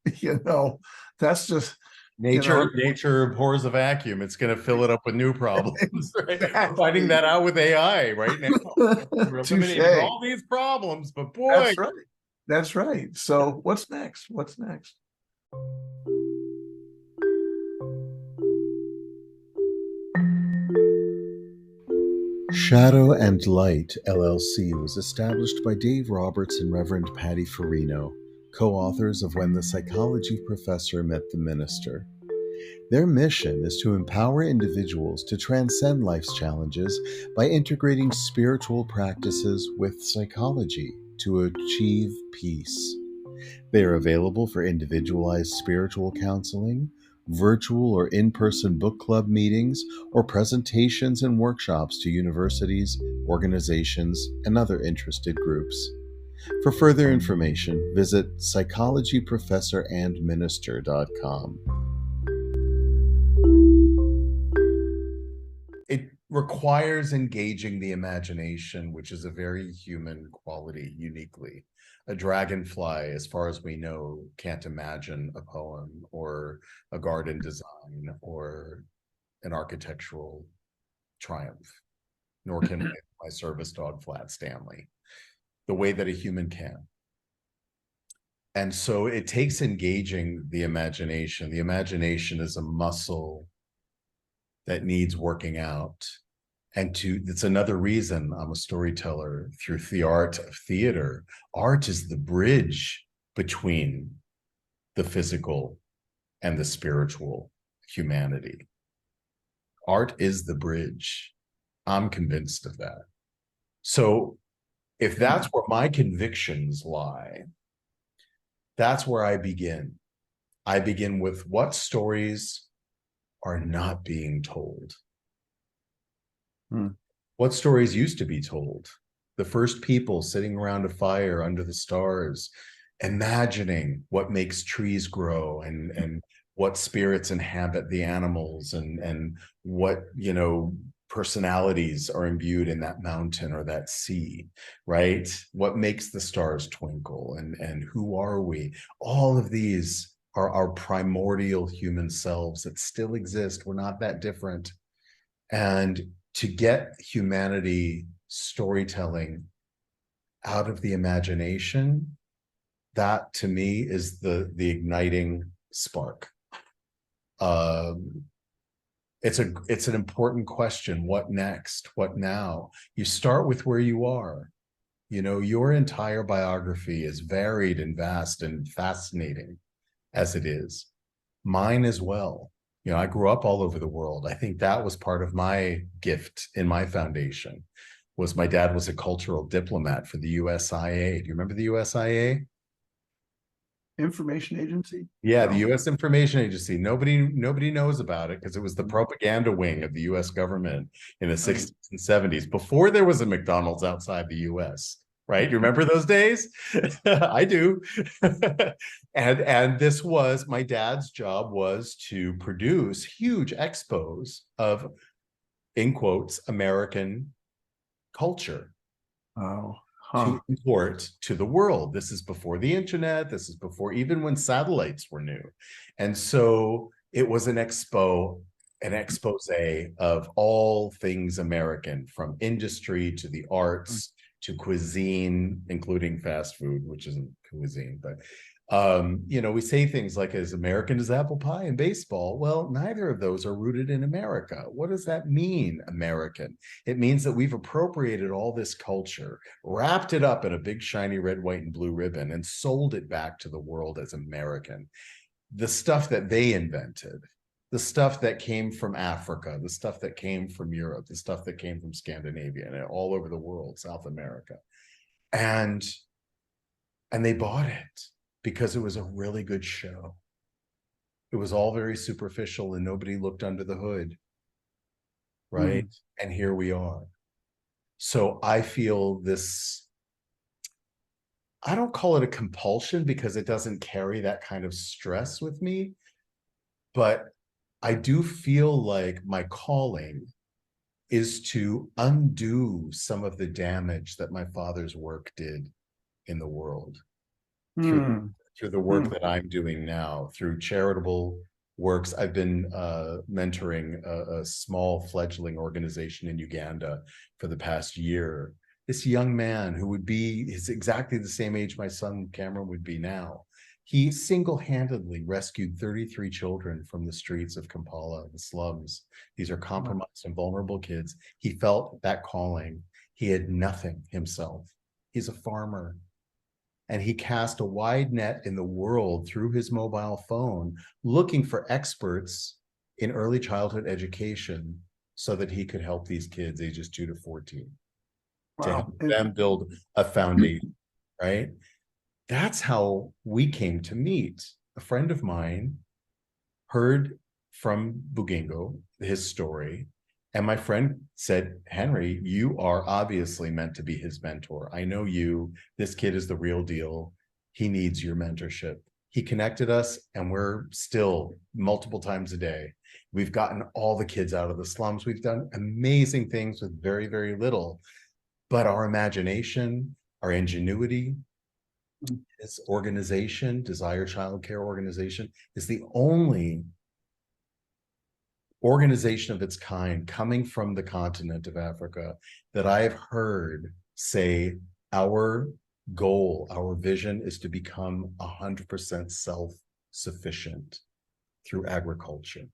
B: to, that's just,
A: nature abhors a vacuum. It's going to fill it up with new problems. Right? Exactly. Finding that out with AI right now. We're eliminating all these problems, but boy,
B: that's right. That's right. So what's next? What's next?
C: Shadow and Light LLC was established by Dave Roberts and Reverend Patty Farino, co-authors of When the Psychology Professor Met the Minister. Their mission is to empower individuals to transcend life's challenges by integrating spiritual practices with psychology to achieve peace. They are available for individualized spiritual counseling, virtual or in-person book club meetings, or presentations and workshops to universities, organizations, and other interested groups. For further information, visit psychologyprofessorandminister.com.
A: It requires engaging the imagination, which is a very human quality uniquely. A dragonfly, as far as we know, can't imagine a poem or a garden design or an architectural triumph, nor can my service dog Flat Stanley, the way that a human can. And so it takes engaging the imagination. The imagination is a muscle that needs working out. And it's another reason I'm a storyteller through the art of theater. Art is the bridge between the physical and the spiritual humanity. Art is the bridge. I'm convinced of that. So if that's where my convictions lie, that's where I begin. I begin with what stories are not being told. What stories used to be told? The first people sitting around a fire under the stars, imagining what makes trees grow and what spirits inhabit the animals and what, personalities are imbued in that mountain or that sea, right? What makes the stars twinkle and who are we? All of these are our primordial human selves that still exist. We're not that different. And to get humanity storytelling out of the imagination, that to me is the igniting spark. It's an important question. What next? What now? You start with where you are. Your entire biography is varied and vast and fascinating as it is. Mine as well. I grew up all over the world. I think that was part of my gift in my foundation, was my dad was a cultural diplomat for the USIA. Do you remember the USIA?
B: Information Agency?
A: Yeah, the U.S. Information Agency. Nobody knows about it because it was the propaganda wing of the U.S. government in the 60s and 70s, before there was a McDonald's outside the U.S. Right? You remember those days? I do. And this was, my dad's job was to produce huge expos of, in quotes, American culture. To import to the world. This is before the internet. This is before even when satellites were new. And so it was an expose of all things American, from industry to the arts to cuisine, including fast food, which isn't cuisine, but we say things like, as American as apple pie and baseball. Well, neither of those are rooted in America. What does that mean, American? It means that we've appropriated all this culture, wrapped it up in a big shiny red, white, and blue ribbon, and sold it back to the world as American. the stuff that they invented, the stuff that came from Africa, the stuff that came from Europe, the stuff that came from Scandinavia and all over the world, South America. And they bought it because it was a really good show. It was all very superficial and nobody looked under the hood, right? And here we are. So I feel this, I don't call it a compulsion because it doesn't carry that kind of stress with me, but I do feel like my calling is to undo some of the damage that my father's work did in the world through the work that I'm doing now, through charitable works. I've been mentoring a small fledgling organization in Uganda for the past year. This young man who would be, is exactly the same age my son Cameron would be now. He single-handedly rescued 33 children from the streets of Kampala, the slums. These are compromised and vulnerable kids. He felt that calling. He had nothing himself. He's a farmer. And he cast a wide net in the world through his mobile phone, looking for experts in early childhood education so that he could help these kids ages 2 to 14, to help them build a foundation, right? That's how we came to meet. A friend of mine heard from Bugingo his story, and my friend said, Henry, you are obviously meant to be his mentor. I know you. This kid is the real deal. He needs your mentorship. He connected us, and we're still multiple times a day. We've gotten all the kids out of the slums. We've done amazing things with very, very little. But our imagination, our ingenuity, this organization, Desire Child Care Organization, is the only organization of its kind coming from the continent of Africa that I have heard say our goal, our vision is to become 100% self-sufficient through agriculture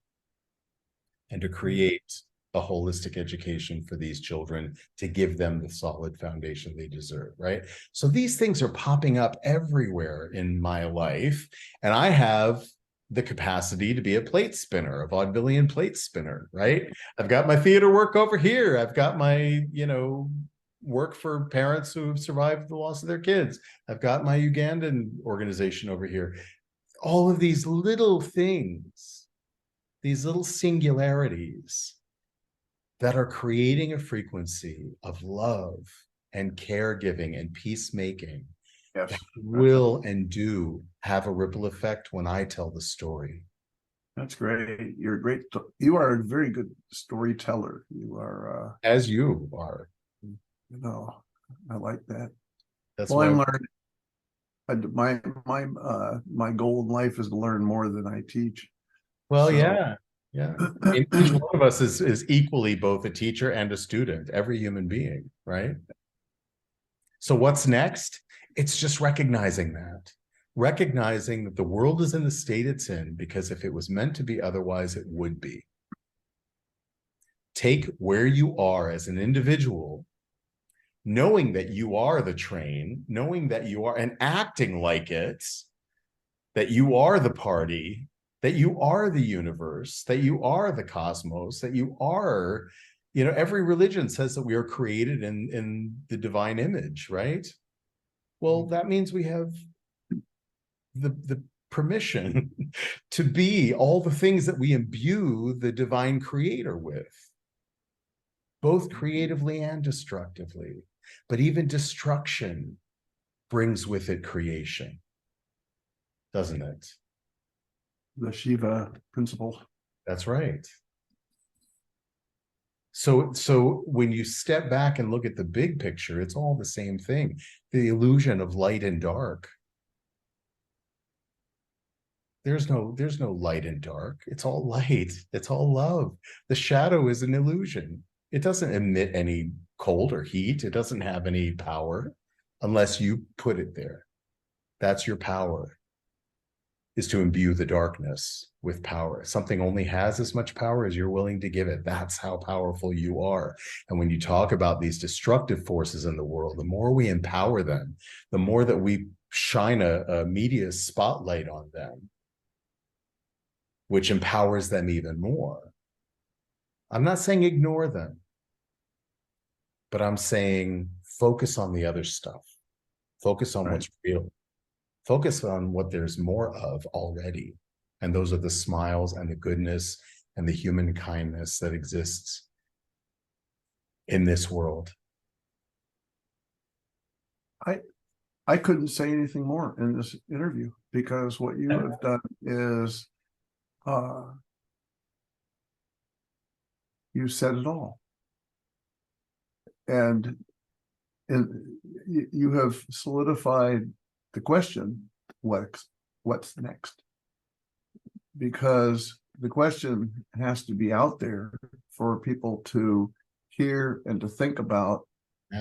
A: and to create a holistic education for these children to give them the solid foundation they deserve, right? So these things are popping up everywhere in my life, and I have the capacity to be a plate spinner, a vaudevillian plate spinner, right? I've got my theater work over here. I've got my, work for parents who have survived the loss of their kids. I've got my Ugandan organization over here. All of these little things, these little singularities that are creating a frequency of love and caregiving and peacemaking that will and do have a ripple effect when I tell the story.
B: That's great. You are a very good storyteller. You are
A: as you are.
B: I like that.
A: That's
B: well, I'm learning. My goal in life is to learn more than I teach.
A: Well, so. Yeah. Each one of us is equally both a teacher and a student, every human being, right? So what's next? It's just recognizing that the world is in the state it's in because if it was meant to be otherwise, it would be. Take where you are as an individual, knowing that you are the train, knowing that you are, and acting like it, that you are the party, that you are the universe, that you are the cosmos, that you are, every religion says that we are created in the divine image, right? Well, that means we have the permission to be all the things that we imbue the divine creator with, both creatively and destructively. But even destruction brings with it creation, doesn't it?
B: The Shiva principle.
A: That's right. So when you step back and look at the big picture, it's all the same thing. The illusion of light and dark. There's no light and dark. It's all light. It's all love. The shadow is an illusion. It doesn't emit any cold or heat. It doesn't have any power unless you put it there. That's your power, is to imbue the darkness with power. Something only has as much power as you're willing to give it. That's how powerful you are. And when you talk about these destructive forces in the world, the more we empower them, the more that we shine a media spotlight on them, which empowers them even more. I'm not saying ignore them, but I'm saying focus on the other stuff. Focus on what's real. Focus on what there's more of already. And those are the smiles and the goodness and the human kindness that exists in this world.
B: I couldn't say anything more in this interview, because what you have done is you said it all. And you have solidified the question, what's next? Because the question has to be out there for people to hear and to think about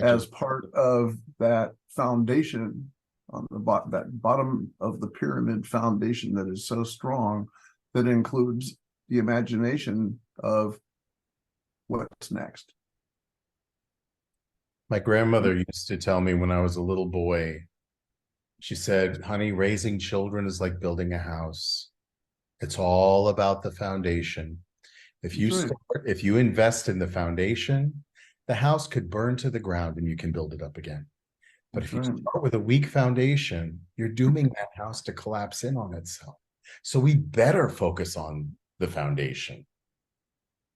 B: as part of that foundation on the bottom of the pyramid foundation that is so strong, that includes the imagination of what's next.
A: My grandmother used to tell me when I was a little boy, she said, honey, raising children is like building a house. It's all about the foundation. If you invest in the foundation, the house could burn to the ground and you can build it up again. But if you start with a weak foundation, you're dooming that house to collapse in on itself. So we better focus on the foundation.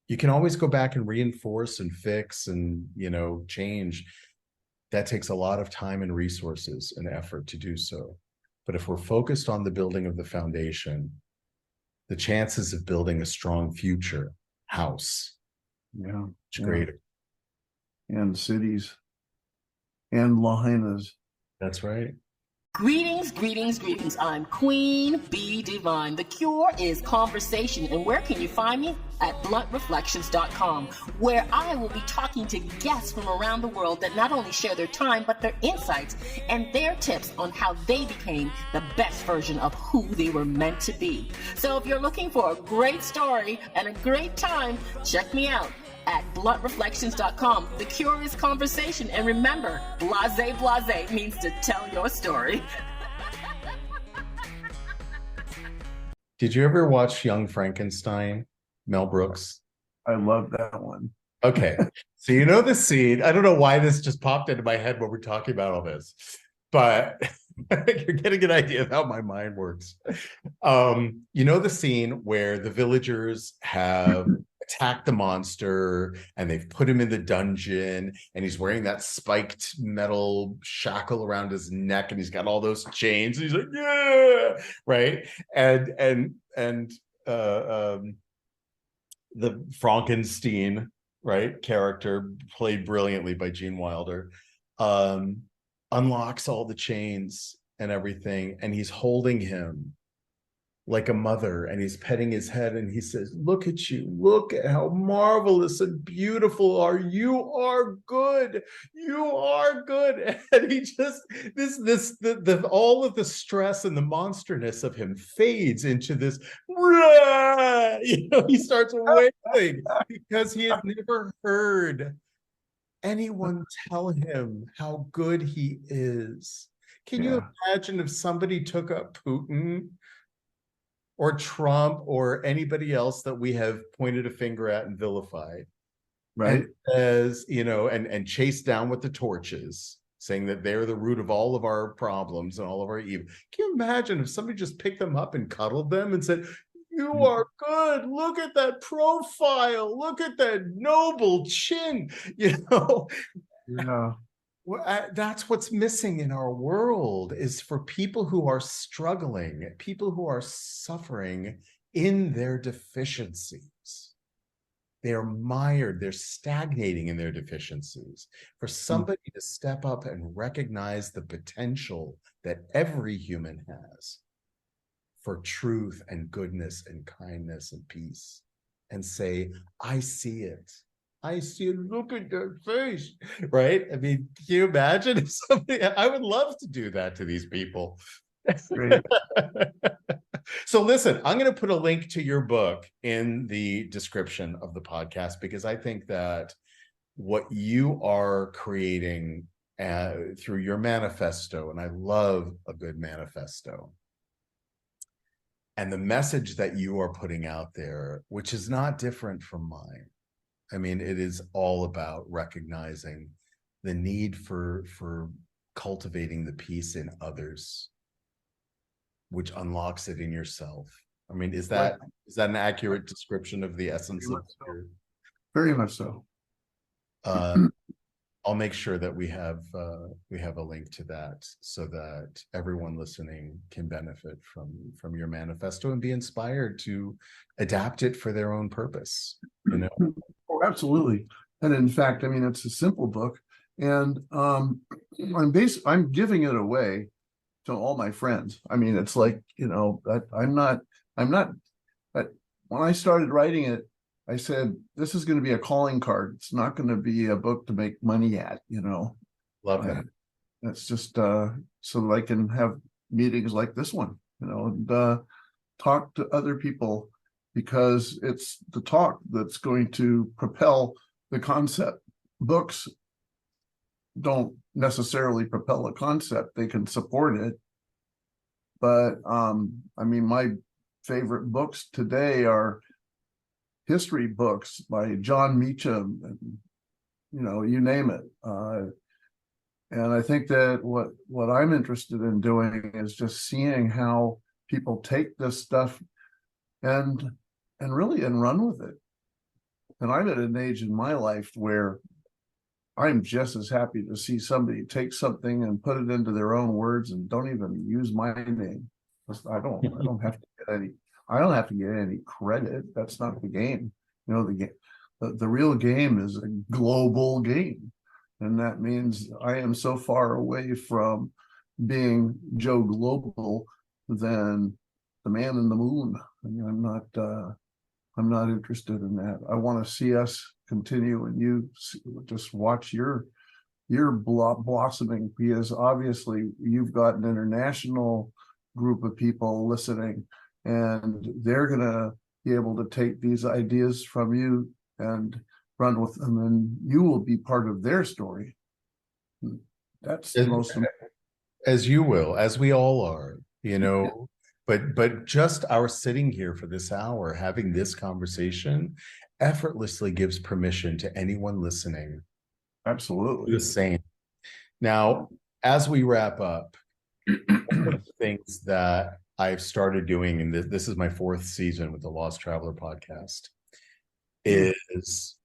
A: You can always go back and reinforce and fix and, change. That takes a lot of time and resources and effort to do so. But if we're focused on the building of the foundation, the chances of building a strong future house, much greater.
B: And cities and lahaina's.
A: That's right.
D: Greetings, greetings, greetings. I'm Queen Bee Divine. The Cure is conversation. And where can you find me? At bluntreflections.com, where I will be talking to guests from around the world that not only share their time, but their insights and their tips on how they became the best version of who they were meant to be. So if you're looking for a great story and a great time, check me out at bluntreflections.com. The Cure is conversation. And remember, blase means to tell your story.
A: Did you ever watch Young Frankenstein, Mel Brooks?
B: I love that one.
A: Okay. So you know the scene. I don't know why this just popped into my head when we're talking about all this, but you're getting an idea of how my mind works. You know the scene where the villagers have attacked the monster and they've put him in the dungeon and he's wearing that spiked metal shackle around his neck and he's got all those chains and he's like, yeah, right? And the Frankenstein, right, character played brilliantly by Gene Wilder, unlocks all the chains and everything, and he's holding him like a mother and he's petting his head and he says, look at you, look at how marvelous and beautiful are you. Are good, you are good. And he just all of the stress and the monsterness of him fades into this, he starts wailing because he had never heard anyone tell him how good he is. Can you imagine if somebody took up Putin or Trump or anybody else that we have pointed a finger at and vilified,
B: right?
A: As and chased down with the torches, saying that they're the root of all of our problems and all of our evil. Can you imagine if somebody just picked them up and cuddled them and said, you are good, look at that profile, look at that noble chin, That's what's missing in our world, is for people who are struggling, people who are suffering in their deficiencies. They are mired, they're stagnating in their deficiencies. For somebody to step up and recognize the potential that every human has for truth and goodness and kindness and peace, and say, I see it. I see it. Look at their face, right? I mean, can you imagine if somebody? I would love to do that to these people.
B: Great.
A: So listen, I'm going to put a link to your book in the description of the podcast, because I think that what you are creating through your manifesto, and I love a good manifesto, And the message that you are putting out there, which is not different from mine. I mean, it is all about recognizing the need for cultivating the peace in others, which unlocks it in yourself. I mean, is that an accurate description of the essence of your?
B: Very much so.
A: I'll make sure that we have a link to that so that everyone listening can benefit from your manifesto and be inspired to adapt it for their own purpose. You know?
B: Oh, absolutely. And in fact, I mean, it's a simple book, and I'm giving it away to all my friends. I mean, it's like, you know, I'm not. But when I started writing it, I said, this is going to be a calling card. It's not going to be a book to make money at, you know.
A: Love that.
B: It's just so that I can have meetings like this one, you know, and talk to other people, because it's the talk that's going to propel the concept. Books don't necessarily propel a concept. They can support it. But I mean, my favorite books today are history books by John Meacham, and, you know, you name it. And I think that what I'm interested in doing is just seeing how people take this stuff and run with it. And I'm at an age in my life where I'm just as happy to see somebody take something and put it into their own words and don't even use my name. I don't have to get any credit. That's not the game. You know, the real game is a global game. And that means I am so far away from being Joe Global than the man in the moon. I mean, I'm not interested in that. I want to see us continue, and you just watch your blossoming, because obviously you've got an international group of people listening, and they're going to be able to take these ideas from you and run with them, and you will be part of their story. That's the most important.
A: As you will, as we all are, you know. But just our sitting here for this hour, having this conversation, effortlessly gives permission to anyone listening.
B: Absolutely.
A: The same. Now, as we wrap up, one of the things that I've started doing, and this is my 4th season with the Lost Traveler podcast, is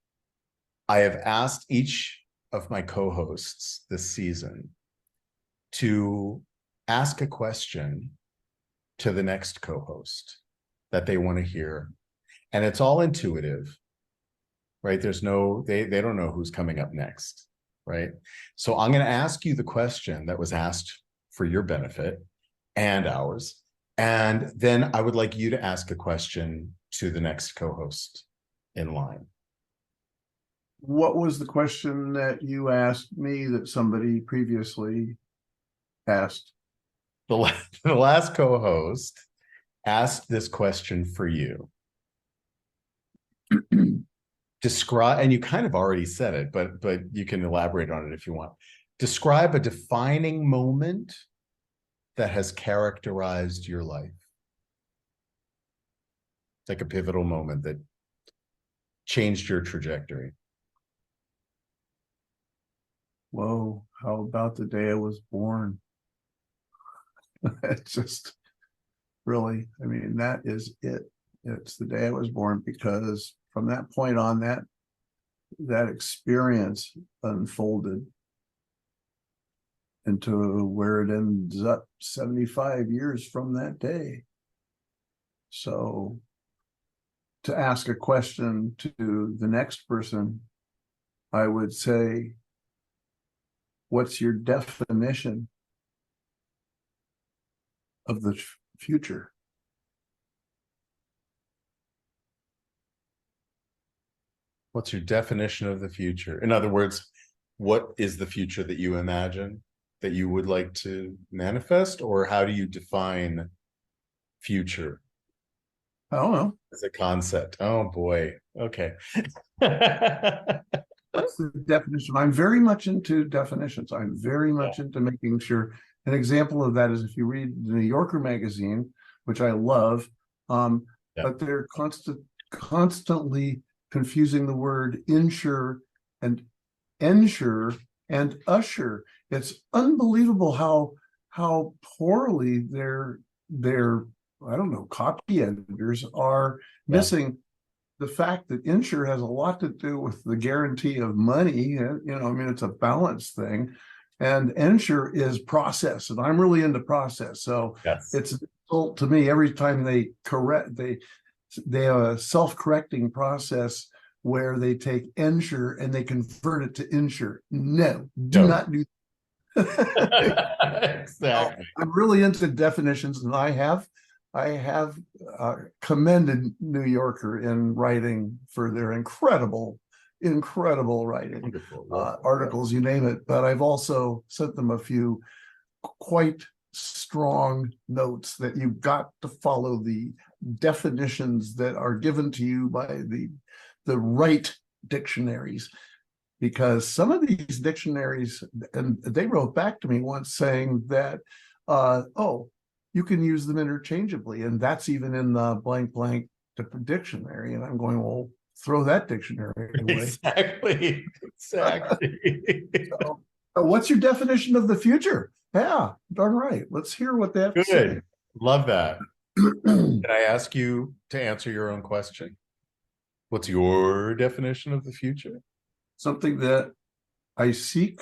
A: I have asked each of my co-hosts this season to ask a question to the next co-host that they want to hear. And it's all intuitive, right? There's no, they don't know who's coming up next, right? So I'm going to ask you the question that was asked for your benefit and ours. And then I would like you to ask a question to the next co-host in line.
B: What was the question that you asked me that somebody previously asked?
A: The last co-host asked this question for you. Describe, and you kind of already said it, but you can elaborate on it if you want. Describe a defining moment that has characterized your life. Like a pivotal moment that changed your trajectory.
B: Whoa, how about the day I was born? It's just really, I mean, that is it. It's the day I was born, because from that point on, that experience unfolded into where it ends up 75 years from that day. So to ask a question to the next person, I would say, what's your definition of the future?
A: What's your definition of the future? In other words, what is the future that you imagine, that you would like to manifest? Or how do you define future?
B: I don't know.
A: As a concept. Oh boy. Okay.
B: What's the definition? I'm very much into definitions. I'm very much into making sure. An example of that is if you read the New Yorker magazine, which I love,
A: Yeah.
B: But they're constantly confusing the word insure and ensure and usher. It's unbelievable how poorly their I don't know, copy editors are missing the fact that insure has a lot to do with the guarantee of money. I mean, it's a balance thing, and ensure is process, and I'm really into process. So
A: Yes.
B: it's difficult to me every time they have a self-correcting process where they take ensure and they convert it to insure. No, do not do
A: Exactly.
B: I'm really into definitions, and I have commended New Yorker in writing for their incredible writing.
A: Wonderful.
B: Articles, you name it. But I've also sent them a few quite strong notes that you've got to follow the definitions that are given to you by the right dictionaries, because some of these dictionaries, and they wrote back to me once saying that you can use them interchangeably, and that's even in the blank dictionary. And I'm going, well, throw that dictionary away.
A: Exactly.
B: So, what's your definition of the future? Yeah, darn right. Let's hear what they have to say.
A: Good. Love that. Can I ask you to answer your own question? What's your definition of the future?
B: Something that I seek,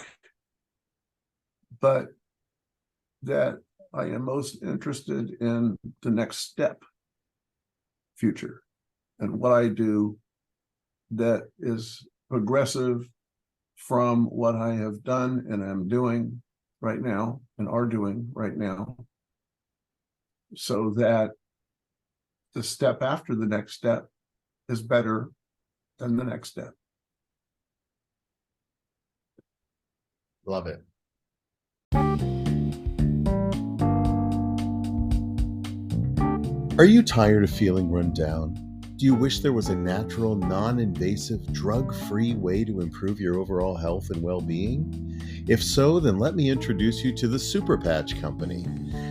B: but that I am most interested in the next step future, and what I do that is progressive from what I have done and am doing right now and are doing right now, so that the step after the next step is better than the next step.
A: Love it.
C: Are you tired of feeling run down? Do you wish there was a natural, non-invasive, drug-free way to improve your overall health and well-being? If so, then let me introduce you to the Super Patch Company.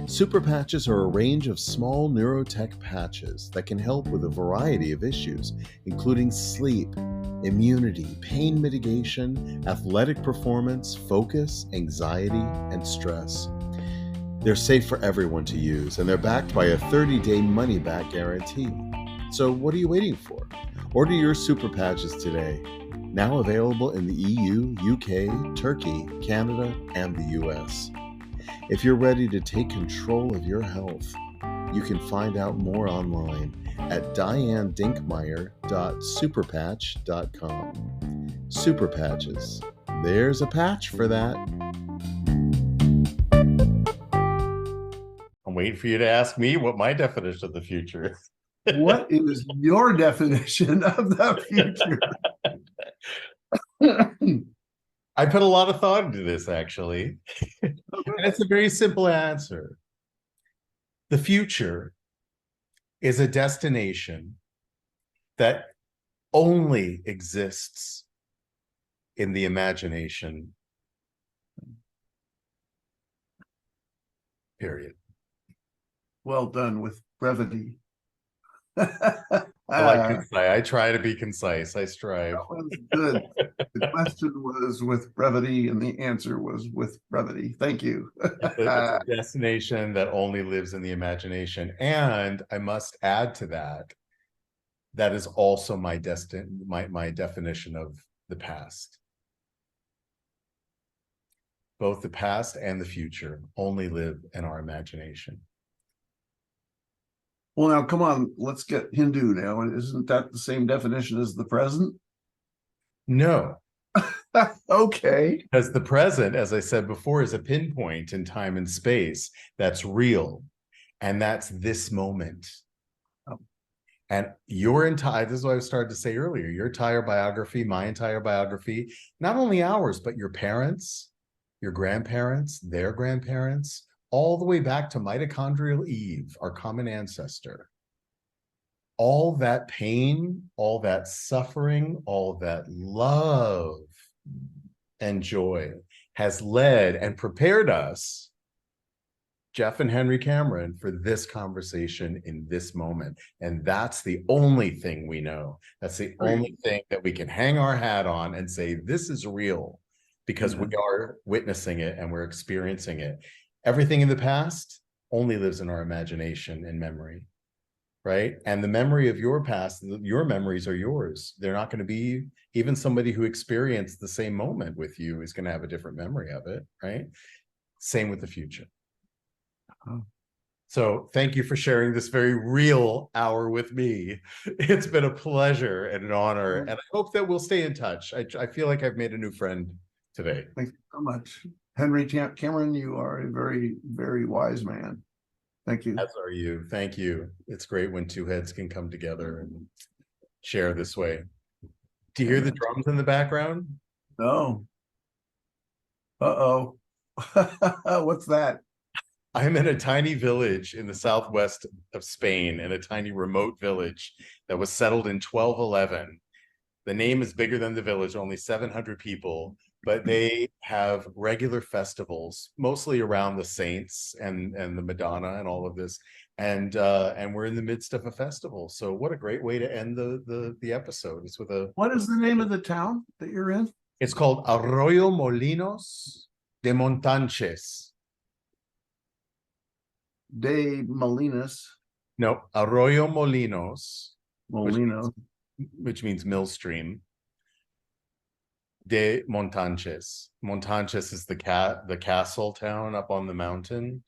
C: Super Patches are a range of small neurotech patches that can help with a variety of issues, including sleep, immunity, pain mitigation, athletic performance, focus, anxiety, and stress. They're safe for everyone to use, and they're backed by a 30-day money-back guarantee. So what are you waiting for? Order your Super Patches today. Now available in the EU, UK, Turkey, Canada, and the US. If you're ready to take control of your health, you can find out more online at dianedinkmeyer.superpatch.com. Super Patches. There's a patch for that.
A: I'm waiting for you to ask me what my definition of the future is.
B: What is your definition of the future?
A: I put a lot of thought into this, actually. And it's a very simple answer. The future is a destination that only exists in the imagination. Period.
B: Well done with brevity.
A: I try to be concise. I strive.
B: That was good. The question was with brevity, and the answer was with brevity. Thank you.
A: It's a destination that only lives in the imagination. And I must add to that, that is also my definition of the past. Both the past and the future only live in our imagination.
B: Well, now, come on, let's get Hindu now. Isn't that the same definition as the present?
A: No.
B: Okay.
A: Because the present, as I said before, is a pinpoint in time and space that's real. And that's this moment. And your entire, this is what I started to say earlier, your entire biography, my entire biography, not only ours, but your parents, your grandparents, their grandparents, all the way back to mitochondrial Eve, our common ancestor. All that pain, all that suffering, all that love and joy has led and prepared us Jeff and Henry Cameron for this conversation in this moment. And that's the only thing we know. That's the only thing that we can hang our hat on and say, this is real, because we are witnessing it and we're experiencing it. Everything in the past only lives in our imagination and memory, right? And the memory of your past, your memories are yours. They're not going to be, even somebody who experienced the same moment with you is going to have a different memory of it, right? Same with the future. So thank you for sharing this very real hour with me. It's been a pleasure and an honor, and I hope that we'll stay in touch. I feel like I've made a new friend today.
B: Thank you so much. Henry Cameron, you are a very, very wise man. Thank you.
A: As are you. Thank you. It's great when two heads can come together and share this way. Do you hear the drums in the background?
B: No. Uh-oh. What's that?
A: I'm in a tiny village in the southwest of Spain, in a tiny remote village that was settled in 1211. The name is bigger than the village, only 700 people, but they have regular festivals, mostly around the saints and the Madonna and all of this. And we're in the midst of a festival. So what a great way to end the episode. It's with a...
B: What is the name of the town that you're in?
A: It's called Arroyo Molinos de Montanches.
B: De Molinas.
A: No, Arroyo Molinos,
B: Molino.
A: which means mill stream. De Montanches. Montanches is the castle town up on the mountain.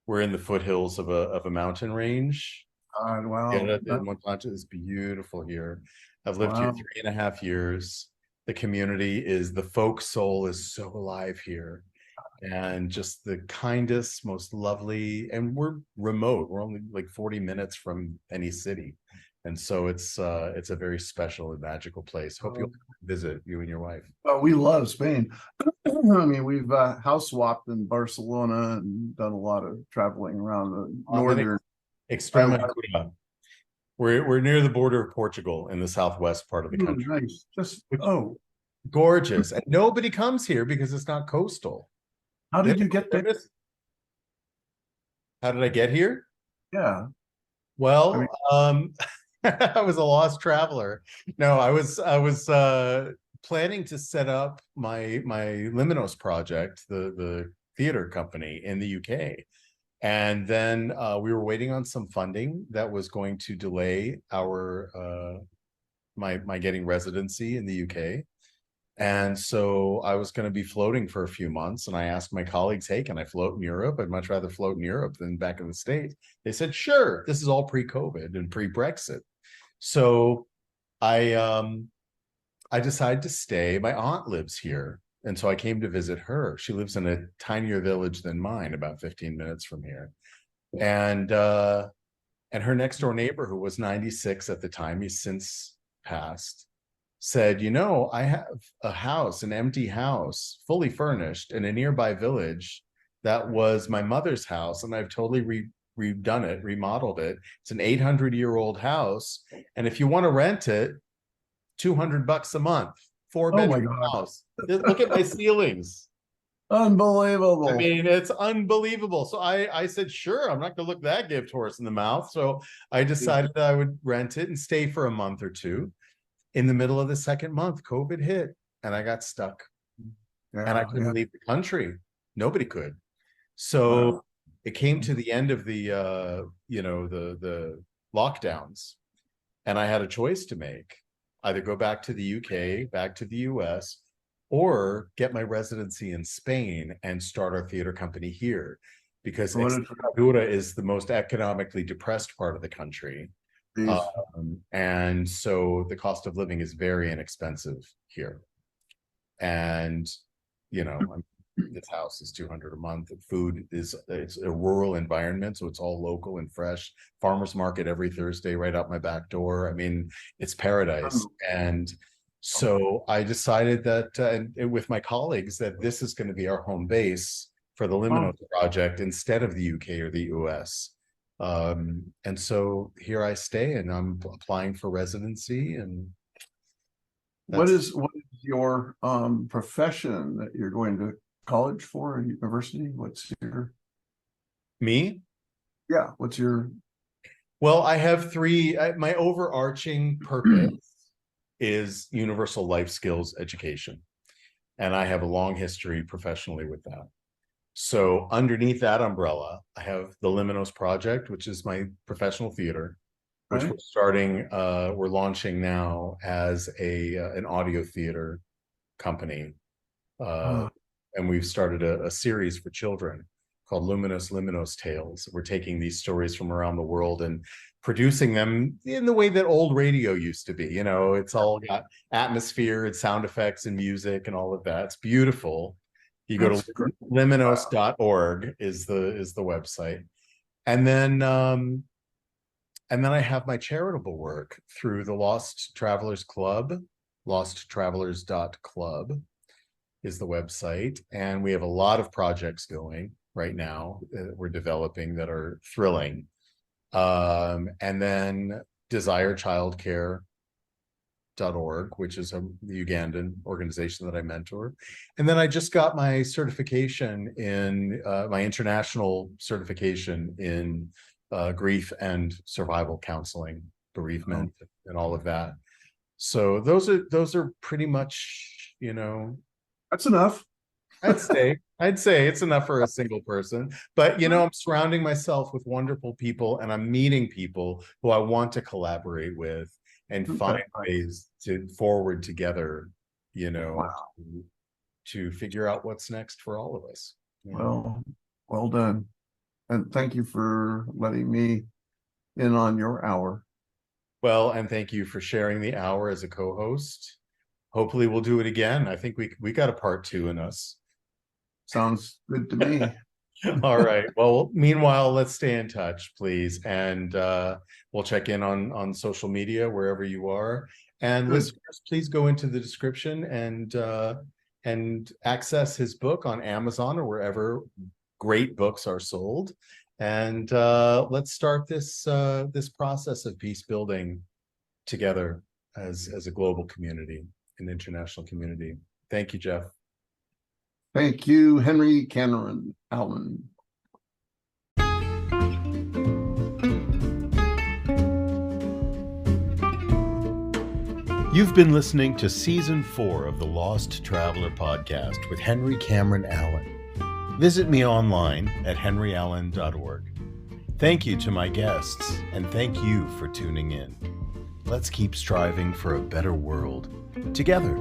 A: We're in the foothills of a mountain range.
B: Wow.
A: Yeah, Montanches is beautiful here. I've lived here 3.5 years. The community is, the folk soul is so alive here. And just the kindest, most lovely, and we're remote. We're only like 40 minutes from any city. And so it's a very special and magical place. Hope you'll visit, you and your wife.
B: Oh, we love Spain. I mean, we've house swapped in Barcelona and done a lot of traveling around the northern
A: Extremadura. We're near the border of Portugal in the southwest part of the country.
B: Nice. Just
A: gorgeous. And nobody comes here because it's not coastal.
B: How did you get there?
A: How did I get here?
B: Yeah.
A: Well, I was a lost traveler. No, I was planning to set up my Luminos project, the theater company in the UK. And then we were waiting on some funding that was going to delay our my getting residency in the UK. And so I was going to be floating for a few months, and I asked my colleagues, hey, can I float in Europe? I'd much rather float in Europe than back in the States. They said, sure. This is all pre-COVID and pre-Brexit. So I decided to stay. My aunt lives here, and so I came to visit her. She lives in a tinier village than mine, about 15 minutes from here. And her next door neighbor, who was 96 at the time, he's since passed, said, you know, I have a house, an empty house, fully furnished in a nearby village that was my mother's house, and I've totally redone it, remodeled it. It's an 800-year-old house, and if you want to rent it, $200 a month, 4-bedroom house. Look at my ceilings.
B: Unbelievable.
A: I mean, it's unbelievable. So I said, sure, I'm not going to look that gift horse in the mouth. So I decided that I would rent it and stay for a month or two. In the middle of the second month, COVID hit, and I got stuck. And I couldn't leave the country. Nobody could. So it came to the end of the the lockdowns, and I had a choice to make: either go back to the UK, back to the US, or get my residency in Spain and start our theater company here, because Extremadura is the most economically depressed part of the country. And so the cost of living is very inexpensive here. And, you know, this house is $200 a month. Food is, it's a rural environment, so it's all local and fresh. Farmers market every Thursday right out my back door. I mean, it's paradise. And so I decided that, and with my colleagues, that this is going to be our home base for the Luminos project instead of the UK or the US. And so here I stay, and I'm applying for residency. And
B: what is your profession that you're going to college for, or university? What's your
A: Me?
B: Yeah. What's your?
A: Well, I have three. My overarching purpose is universal life skills education. And I have a long history professionally with that. So underneath that umbrella, I have the Luminos Project, which is my professional theater, which
B: Right.
A: we're launching now as an audio theater company. Uh,
B: Uh,
A: and we've started a series for children called Luminos Tales. We're taking these stories from around the world and producing them in the way that old radio used to be. You know, it's all got atmosphere and sound effects and music and all of that. It's beautiful. You go
B: that's
A: to
B: great. Wow.
A: luminos.org is the website. And then I have my charitable work through the Lost Travelers Club, losttravelers.club is the website. And we have a lot of projects going right now that we're developing that are thrilling. And then desirechildcare.org, which is the Ugandan organization that I mentor. And then I just got my certification in my international certification in grief and survival counseling, bereavement, and all of that. So those are pretty much,
B: That's enough.
A: I'd say it's enough for a single person, but I'm surrounding myself with wonderful people and I'm meeting people who I want to collaborate with and find
B: Okay.
A: ways to forward together,
B: Wow.
A: to figure out what's next for all of us.
B: Well done. And thank you for letting me in on your hour.
A: Well, and thank you for sharing the hour as a co-host. Hopefully we'll do it again. I think we got a part 2 in us.
B: Sounds good to me.
A: All right. Well, meanwhile, let's stay in touch, please. And we'll check in on social media wherever you are. And
B: Good.
A: listeners, please go into the description and access his book on Amazon or wherever great books are sold. And let's start this process of peace building together as a global community, an international community. Thank you, Jeff.
B: Thank you, Henry Cameron Allen.
C: You've been listening to Season 4 of the Lost Traveler Podcast with Henry Cameron Allen. Visit me online at henryallen.org. Thank you to my guests, and thank you for tuning in. Let's keep striving for a better world together.